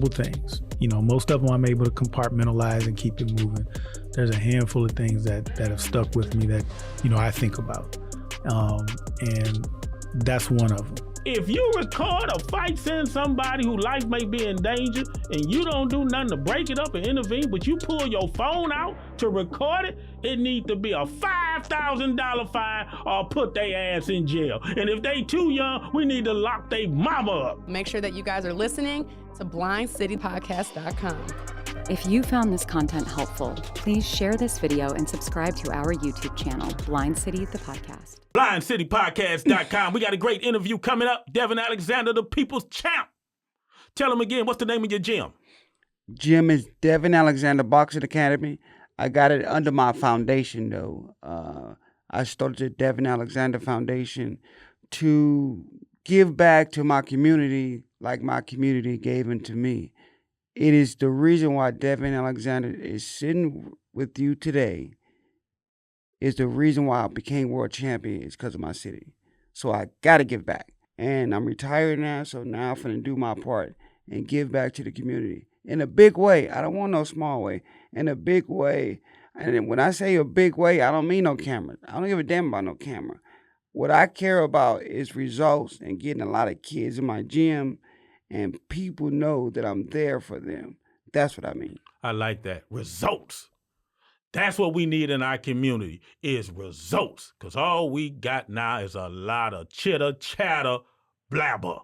things. You know, most of them I'm able to compartmentalize and keep it moving. There's a handful of things that have stuck with me that, you know, I think about. And that's one of them. If you record a fight saying somebody whose life may be in danger and you don't do nothing to break it up and intervene, but you pull your phone out to record it, it needs to be a $5,000 fine or put their ass in jail. And if they too young, we need to lock their mama up. Make sure that you guys are listening to BlindCityPodcast.com. If you found this content helpful, please share this video and subscribe to our YouTube channel, Blind City, the podcast. BlindCityPodcast.com. We got a great interview coming up. Devin Alexander, the people's champ. Tell him again, what's the name of your gym? Gym is Devin Alexander Boxing Academy. I got it under my foundation, though. I started the Devin Alexander Foundation to give back to my community like my community gave into me. It is the reason why Devin Alexander is sitting with you today. Is the reason why I became world champion is because of my city. So I got to give back. And I'm retired now, so now I'm going to do my part and give back to the community in a big way. I don't want no small way. In a big way. And when I say a big way, I don't mean no camera. I don't give a damn about no camera. What I care about is results and getting a lot of kids in my gym and people know that I'm there for them. That's what I mean. I like that. Results. That's what we need in our community is results. Because all we got now is a lot of chitter, chatter, blabber.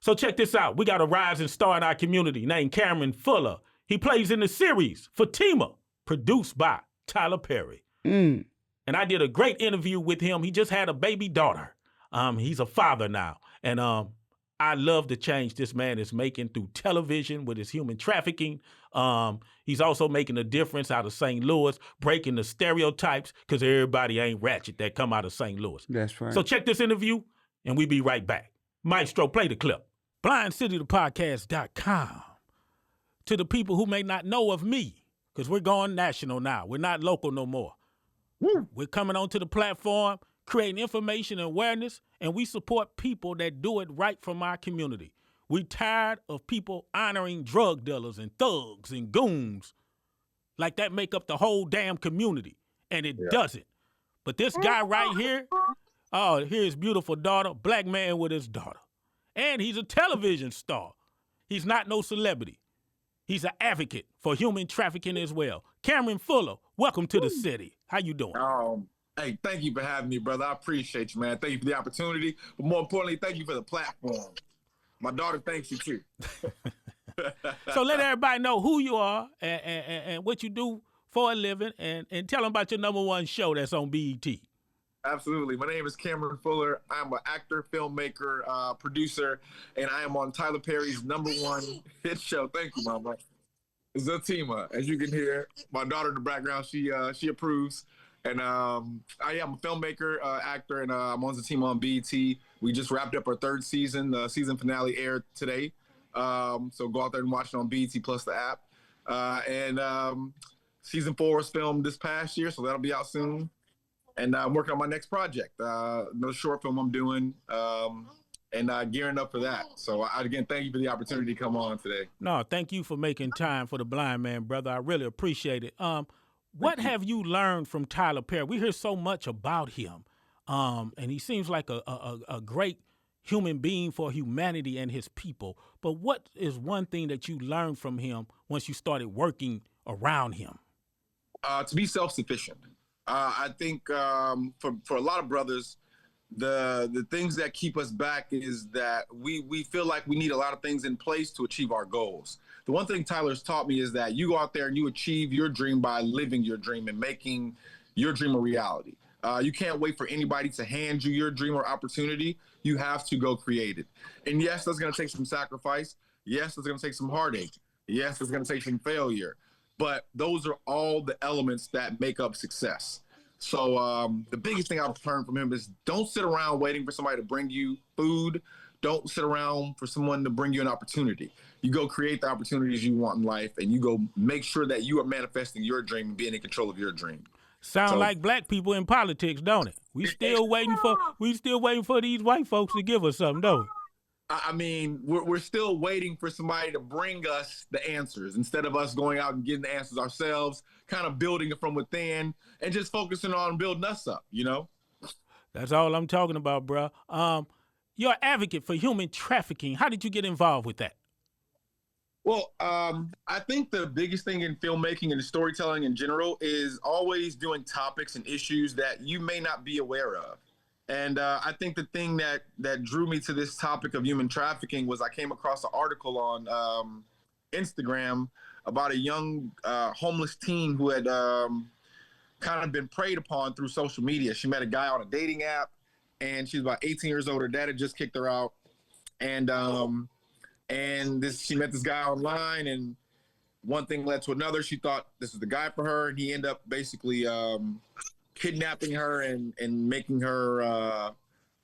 So check this out. We got a rising star in our community named Cameron Fuller. He plays in the series Fatima, produced by Tyler Perry. And I did a great interview with him. He just had a baby daughter. He's a father now. And I love the change this man is making through television with his human trafficking. He's also making a difference out of St. Louis, breaking the stereotypes, because everybody ain't ratchet that come out of St. Louis. That's right. So check this interview, and we be right back. Maestro, play the clip. BlindCityThePodcast.com. To the people who may not know of me, because we're going national now. We're not local no more. We're coming onto the platform, creating information and awareness, and we support people that do it right from our community. We tired of people honoring drug dealers and thugs and goons like that make up the whole damn community, and it doesn't. But this guy right here, here's his beautiful daughter, black man with his daughter. And he's a television star. He's not no celebrity. He's an advocate for human trafficking as well. Cameron Fuller, welcome to the city. How you doing? Hey, thank you for having me, brother. I appreciate you, man. Thank you for the opportunity. But more importantly, thank you for the platform. My daughter thanks you, too. So let everybody know who you are and what you do for a living and tell them about your #1 show that's on BET. Absolutely. My name is Cameron Fuller. I'm an actor, filmmaker, producer, and I am on Tyler Perry's #1 hit show. Thank you, Mama. Zatima, as you can hear, my daughter in the background, she approves. And I am a filmmaker, actor, and I'm on Zatima on BET. We just wrapped up our 3rd season. The season finale aired today. So go out there and watch it on BET Plus the app. And season 4 was filmed this past year, so that'll be out soon. And I'm working on my next project, another short film I'm doing, and gearing up for that. So again, thank you for the opportunity to come on today. No, thank you for making time for the blind man, brother. I really appreciate it. What have you learned from Tyler Perry? We hear so much about him, and he seems like a great human being for humanity and his people. But what is one thing that you learned from him once you started working around him? To be self-sufficient. I think for a lot of brothers, the things that keep us back is that we feel like we need a lot of things in place to achieve our goals. The one thing Tyler's taught me is that you go out there and you achieve your dream by living your dream and making your dream a reality. You can't wait for anybody to hand you your dream or opportunity. You have to go create it. And yes, that's going to take some sacrifice. Yes, it's going to take some heartache. Yes, it's going to take some failure. But those are all the elements that make up success. So the biggest thing I've learned from him is don't sit around waiting for somebody to bring you food. Don't sit around for someone to bring you an opportunity. You go create the opportunities you want in life, and you go make sure that you are manifesting your dream and being in control of your dream. Sound like black people in politics, don't it? We still waiting for these white folks to give us something, don't we? I mean, we're still waiting for somebody to bring us the answers instead of us going out and getting the answers ourselves, kind of building it from within and just focusing on building us up, you know? That's all I'm talking about, bro. You're an advocate for human trafficking. How did you get involved with that? Well, I think the biggest thing in filmmaking and storytelling in general is always doing topics and issues that you may not be aware of. And I think the thing that drew me to this topic of human trafficking was I came across an article on Instagram about a young homeless teen who had kind of been preyed upon through social media. She met a guy on a dating app, and she's about 18 years old. Her dad had just kicked her out. And she met this guy online, and one thing led to another. She thought this was the guy for her, and he ended up basically kidnapping her and making her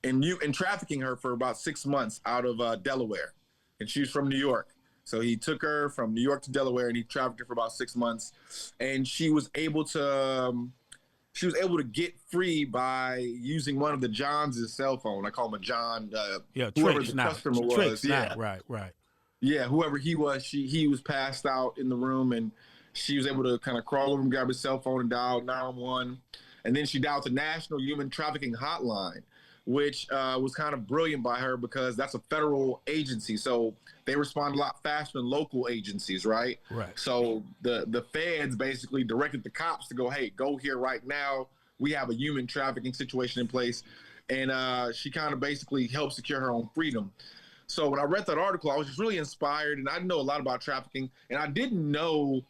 and trafficking her for about 6 months out of Delaware. And she's from New York. So he took her from New York to Delaware, and he trafficked her for about 6 months. And she was able to get free by using one of the Johns' cell phone. I call him a John. Whoever the customer was. Yeah, right. Yeah, whoever he was, he was passed out in the room, and she was able to kind of crawl over and grab his cell phone and dial 911. And then she dialed the National Human Trafficking Hotline, which was kind of brilliant by her because that's a federal agency. So they respond a lot faster than local agencies, right? Right. So the feds basically directed the cops to go, hey, go here right now. We have a human trafficking situation in place. And she kind of basically helped secure her own freedom. So when I read that article, I was just really inspired, and I know a lot about trafficking, and I didn't know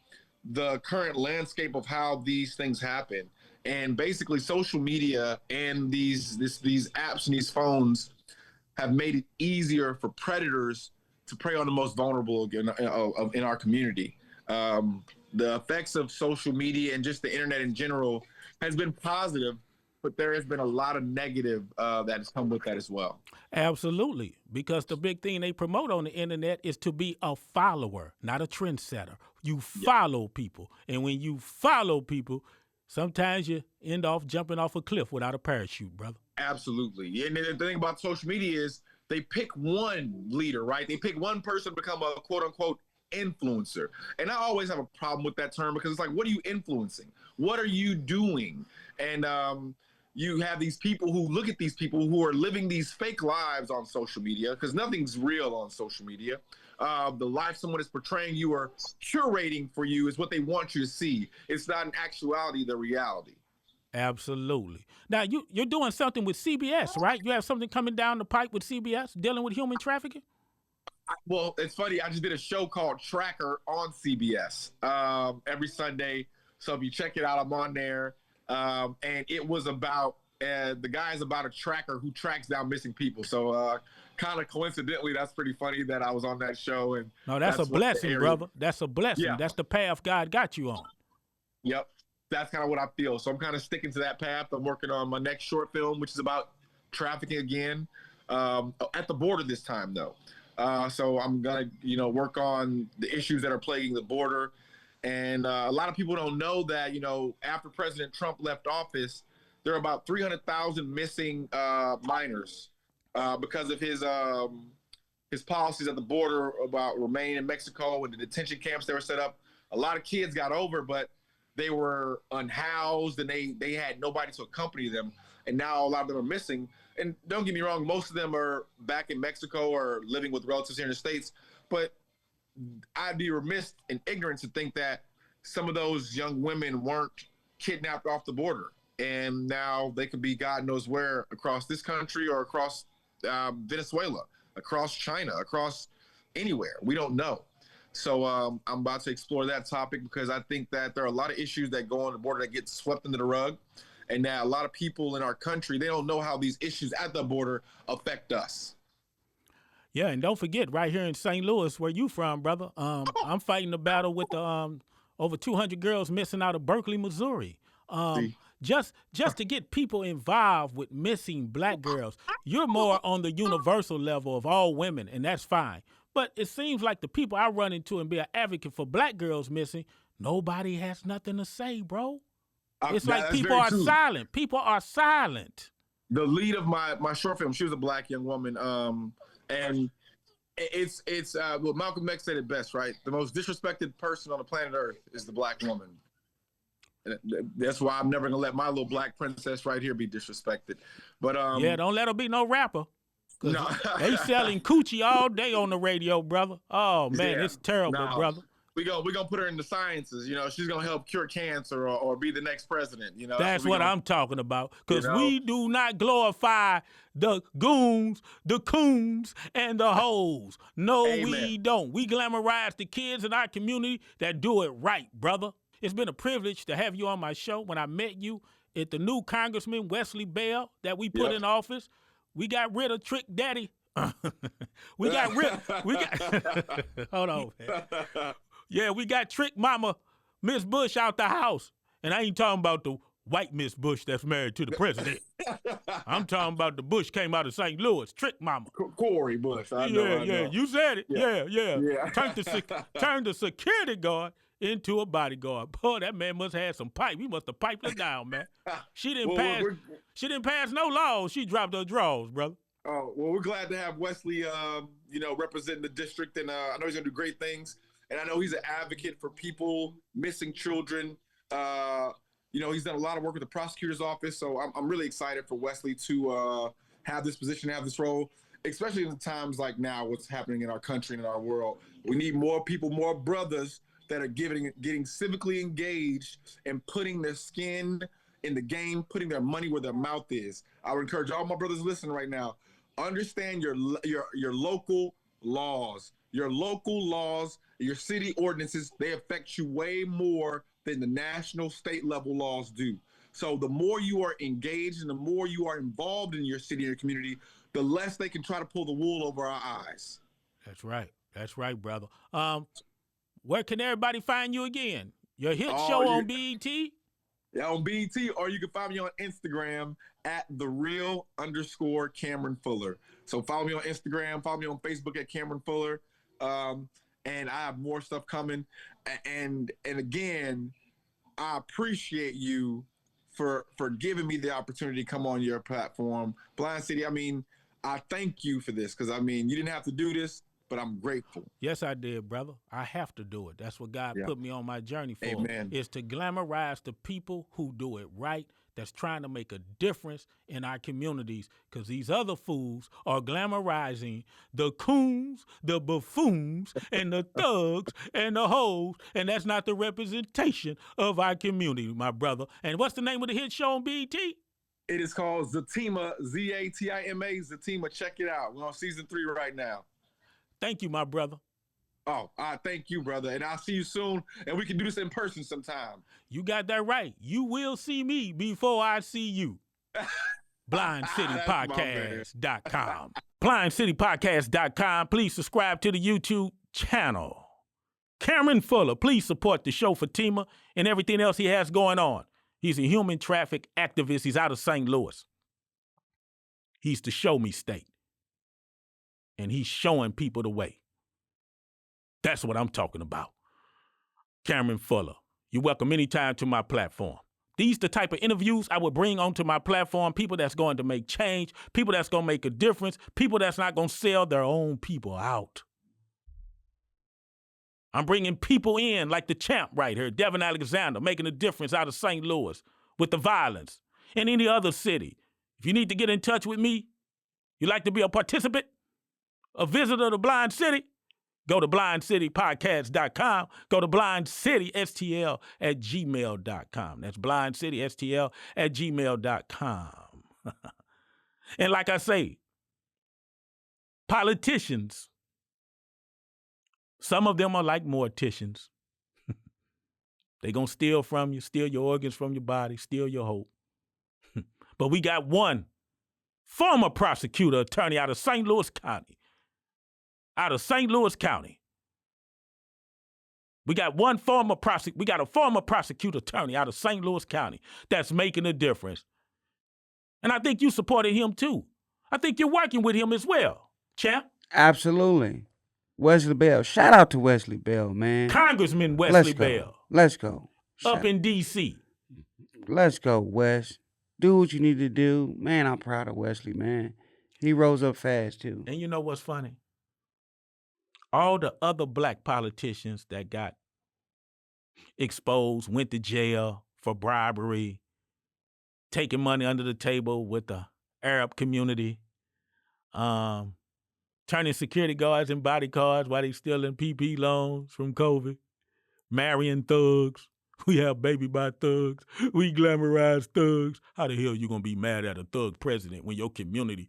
the current landscape of how these things happen. And basically social media and these apps and these phones have made it easier for predators to prey on the most vulnerable in our community. The effects of social media and just the internet in general has been positive, but there has been a lot of negative that has come with that as well. Absolutely, because the big thing they promote on the internet is to be a follower, not a trendsetter. You follow people, and when you follow people, sometimes you end off jumping off a cliff without a parachute, brother. Absolutely. And the thing about social media is they pick one leader, right? They pick one person to become a quote unquote influencer. And I always have a problem with that term because it's like, what are you influencing? What are you doing? And you have these people who look at these people who are living these fake lives on social media because nothing's real on social media. The life someone is portraying you or curating for you is what they want you to see. It's not in actuality the reality. Absolutely. Now, you're doing something with CBS, right? You have something coming down the pipe with CBS dealing with human trafficking? Well, it's funny. I just did a show called Tracker on CBS every Sunday. So if you check it out, I'm on there. And it was about the guy's about a tracker who tracks down missing people. So kind of coincidentally, that's pretty funny that I was on that show. And no, that's a blessing, brother. That's a blessing. Yeah. That's the path God got you on. Yep. That's kind of what I feel. So I'm kind of sticking to that path. I'm working on my next short film, which is about trafficking again, at the border this time, though. So I'm going to, work on the issues that are plaguing the border. And a lot of people don't know that, after President Trump left office, there are about 300,000 missing minors because of his policies at the border about remaining in Mexico and the detention camps that were set up. A lot of kids got over, but they were unhoused and they had nobody to accompany them. And now a lot of them are missing. And don't get me wrong, most of them are back in Mexico or living with relatives here in the States. But I'd be remiss in ignorance to think that some of those young women weren't kidnapped off the border, and now they could be God knows where across this country or across Venezuela, across China, across anywhere. We don't know. So I'm about to explore that topic because I think that there are a lot of issues that go on the border that get swept under the rug, and that a lot of people in our country, they don't know how these issues at the border affect us. Yeah, and don't forget, right here in St. Louis, where you from, brother, I'm fighting the battle with the over 200 girls missing out of Berkeley, Missouri. Just to get people involved with missing black girls, you're more on the universal level of all women, and that's fine. But it seems like the people I run into and be an advocate for black girls missing, nobody has nothing to say, bro. It's like people are silent. People are silent. The lead of my short film, she was a black young woman, and it's well, Malcolm X said it best, right? The most disrespected person on the planet Earth is the black woman. And that's why I'm never gonna let my little black princess right here be disrespected. But yeah, don't let her be no rapper. No. They selling coochie all day on the radio, brother. Oh man, Yeah. it's terrible, No. brother. We're gonna put her in the sciences, you know. She's gonna help cure cancer or be the next president, you know. That's what I'm talking about. Because You know? we do not glorify the goons, the coons, and the hoes. No, Amen. we don't. We glamorize the kids in our community that do it right, brother. It's been a privilege to have you on my show. When I met you at the new Congressman Wesley Bell that we put in office, we got rid of Trick Daddy. we got hold on, man. Yeah, we got Trick Mama Miss Bush out the house. And I ain't talking about the white Miss Bush that's married to the president. I'm talking about the Bush came out of St. Louis, Trick Mama. Corey Bush. I know. You said it. Yeah. Turned the security guard into a bodyguard. Boy, that man must have had some pipe. He must have piped her down, man. She didn't pass no laws. She dropped her drawers, brother. Oh, well, we're glad to have Wesley, representing the district, and I know he's gonna do great things. And I know he's an advocate for people, missing children. He's done a lot of work with the prosecutor's office, so I'm really excited for Wesley to have this position, have this role, especially in times like now, what's happening in our country and in our world. We need more people, more brothers that are getting civically engaged and putting their skin in the game, putting their money where their mouth is. I would encourage all my brothers listening right now, understand your local laws. Your local laws, your city ordinances, they affect you way more than the national, state level laws do. So the more you are engaged and the more you are involved in your city or community, the less they can try to pull the wool over our eyes. That's right. That's right, brother. Where can everybody find you again? Your hit show on BET? Yeah, on BET, or you can find me on Instagram at @the_Cameron Fuller. So follow me on Instagram, follow me on Facebook at Cameron Fuller. And I have more stuff coming. And again, I appreciate you for giving me the opportunity to come on your platform. Blind City, I thank you for this, because you didn't have to do this, but I'm grateful. Yes, I did, brother. I have to do it. That's what God put me on my journey for. Amen. Is to glamorize the people who do it right, that's trying to make a difference in our communities, because these other fools are glamorizing the coons, the buffoons, and the thugs, and the hoes, and that's not the representation of our community, my brother. And what's the name of the hit show on BET? It is called Zatima, Zatima, Zatima. Check it out. We're on season 3 right now. Thank you, my brother. Oh, thank you, brother. And I'll see you soon, and we can do this in person sometime. You got that right. You will see me before I see you. BlindCityPodcast.com. BlindCityPodcast.com. Please subscribe to the YouTube channel. Cameron Fuller, please support the show for Tima and everything else he has going on. He's a human traffic activist. He's out of St. Louis. He's the show me state. And he's showing people the way. That's what I'm talking about. Cameron Fuller, you're welcome anytime to my platform. These the type of interviews I would bring onto my platform, people that's going to make change, people that's going to make a difference, people that's not going to sell their own people out. I'm bringing people in like the champ right here, Devin Alexander, making a difference out of St. Louis with the violence in any other city. If you need to get in touch with me, you'd like to be a participant, a visitor to Blind City, Go to blindcitypodcast.com. Go to blindcitystl@gmail.com. That's blindcitystl@gmail.com. And like I say, politicians, some of them are like morticians. They gonna steal from you, steal your organs from your body, steal your hope. But we got one former prosecutor attorney out of St. Louis County. We got a former prosecutor attorney out of St. Louis County that's making a difference. And I think you supported him too. I think you're working with him as well, champ. Absolutely. Wesley Bell. Shout out to Wesley Bell, man. Congressman Wesley Bell. Let's go. Up in D.C. Let's go, Wes. Do what you need to do. Man, I'm proud of Wesley, man. He rose up fast, too. And you know what's funny? All the other black politicians that got exposed, went to jail for bribery, taking money under the table with the Arab community, turning security guards and bodyguards while they stealing PP loans from COVID, marrying thugs. We have baby by thugs. We glamorize thugs. How the hell you gonna be mad at a thug president when your community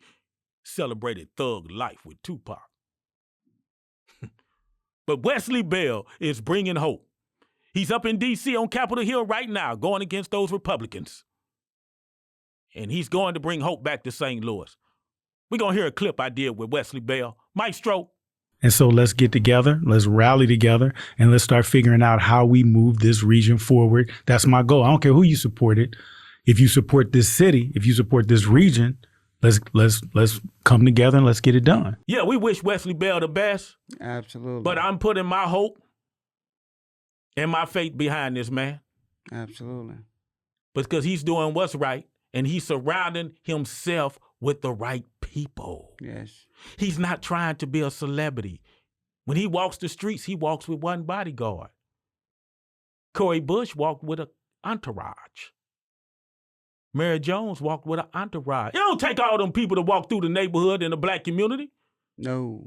celebrated thug life with Tupac? But Wesley Bell is bringing hope. He's up in D.C. on Capitol Hill right now, going against those Republicans. And he's going to bring hope back to St. Louis. We're going to hear a clip I did with Wesley Bell. Maestro. And so let's get together, let's rally together, and let's start figuring out how we move this region forward. That's my goal. I don't care who you supported. If you support this city, if you support this region, let's come together and let's get it done. Yeah, we wish Wesley Bell the best. Absolutely. But I'm putting my hope and my faith behind this man. Absolutely. Because he's doing what's right, and he's surrounding himself with the right people. Yes. He's not trying to be a celebrity. When he walks the streets, he walks with one bodyguard. Cori Bush walked with an entourage. Mary Jones walked with an entourage. It don't take all them people to walk through the neighborhood in the black community. No.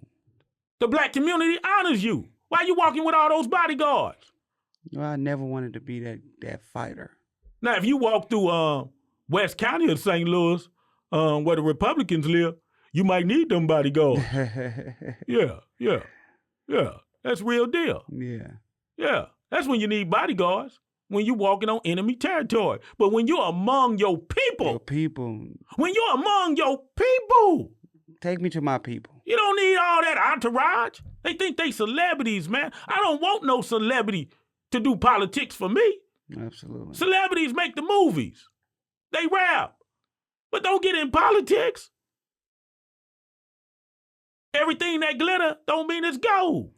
The black community honors you. Why you walking with all those bodyguards? No, I never wanted to be that fighter. Now, if you walk through West County of St. Louis, where the Republicans live, you might need them bodyguards. Yeah. That's real deal. Yeah. That's when you need bodyguards, when you're walking on enemy territory. But when you're among your people. When you're among your people. Take me to my people. You don't need all that entourage. They think they celebrities, man. I don't want no celebrity to do politics for me. Absolutely. Celebrities make the movies. They rap. But don't get in politics. Everything that glitter don't mean it's gold.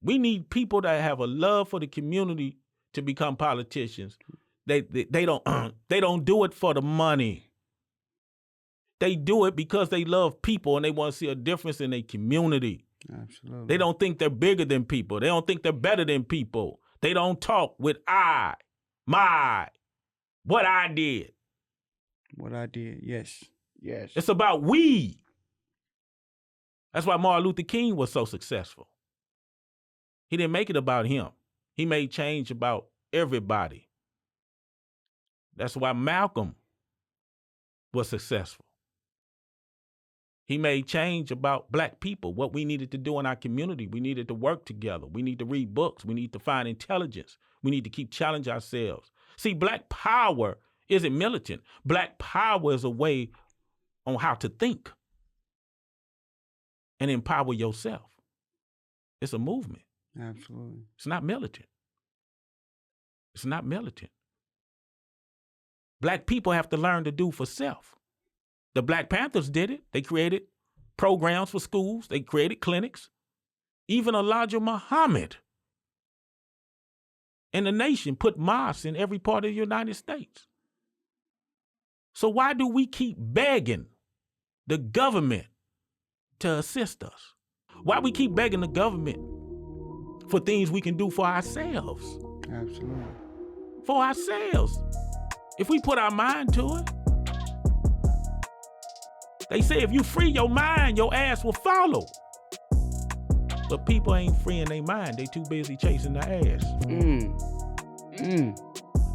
We need people that have a love for the community to become politicians. They don't do it for the money. They do it because they love people and they want to see a difference in their community. Absolutely. They don't think they're bigger than people. They don't think they're better than people. They don't talk with I, my, what I did. What I did, yes. It's about we. That's why Martin Luther King was so successful. He didn't make it about him. He made change about everybody. That's why Malcolm was successful. He made change about black people, what we needed to do in our community. We needed to work together. We need to read books. We need to find intelligence. We need to keep challenging ourselves. See, black power isn't militant. Black power is a way on how to think and empower yourself. It's a movement. Absolutely. It's not militant. It's not militant. Black people have to learn to do for self. The Black Panthers did it. They created programs for schools. They created clinics. Even Elijah Muhammad and the nation put mosques in every part of the United States. So why do we keep begging the government to assist us? Why we keep begging the government for things we can do for ourselves? Absolutely. For ourselves. If we put our mind to it. They say if you free your mind, your ass will follow. But people ain't freeing their mind. They too busy chasing the ass.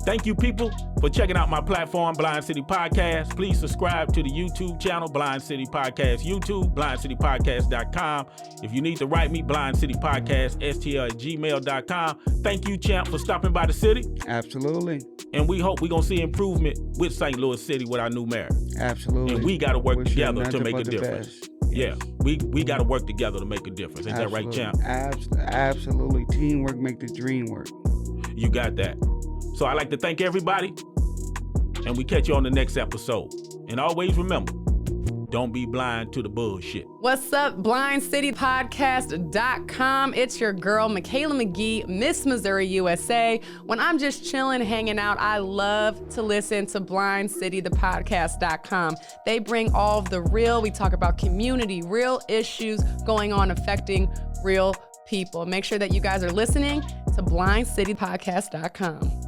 Thank you, people, for checking out my platform, Blind City Podcast. Please subscribe to the YouTube channel, Blind City Podcast YouTube, blindcitypodcast.com. If you need to write me, blindcitypodcast, stl@gmail.com. Thank you, champ, for stopping by the city. Absolutely. And we hope we're going to see improvement with St. Louis City with our new mayor. Absolutely. And we got to work together to nothing make a but the difference. best. Yeah, we got to work together to make a difference. Is that right, champ? Absolutely. Teamwork make the dream work. You got that. So I'd like to thank everybody, and we catch you on the next episode. And always remember, don't be blind to the bullshit. What's up, blindcitypodcast.com? It's your girl, Michaela McGee, Miss Missouri, USA. When I'm just chilling, hanging out, I love to listen to blindcitythepodcast.com. They bring all of the real. We talk about community, real issues going on affecting real people. Make sure that you guys are listening to blindcitypodcast.com.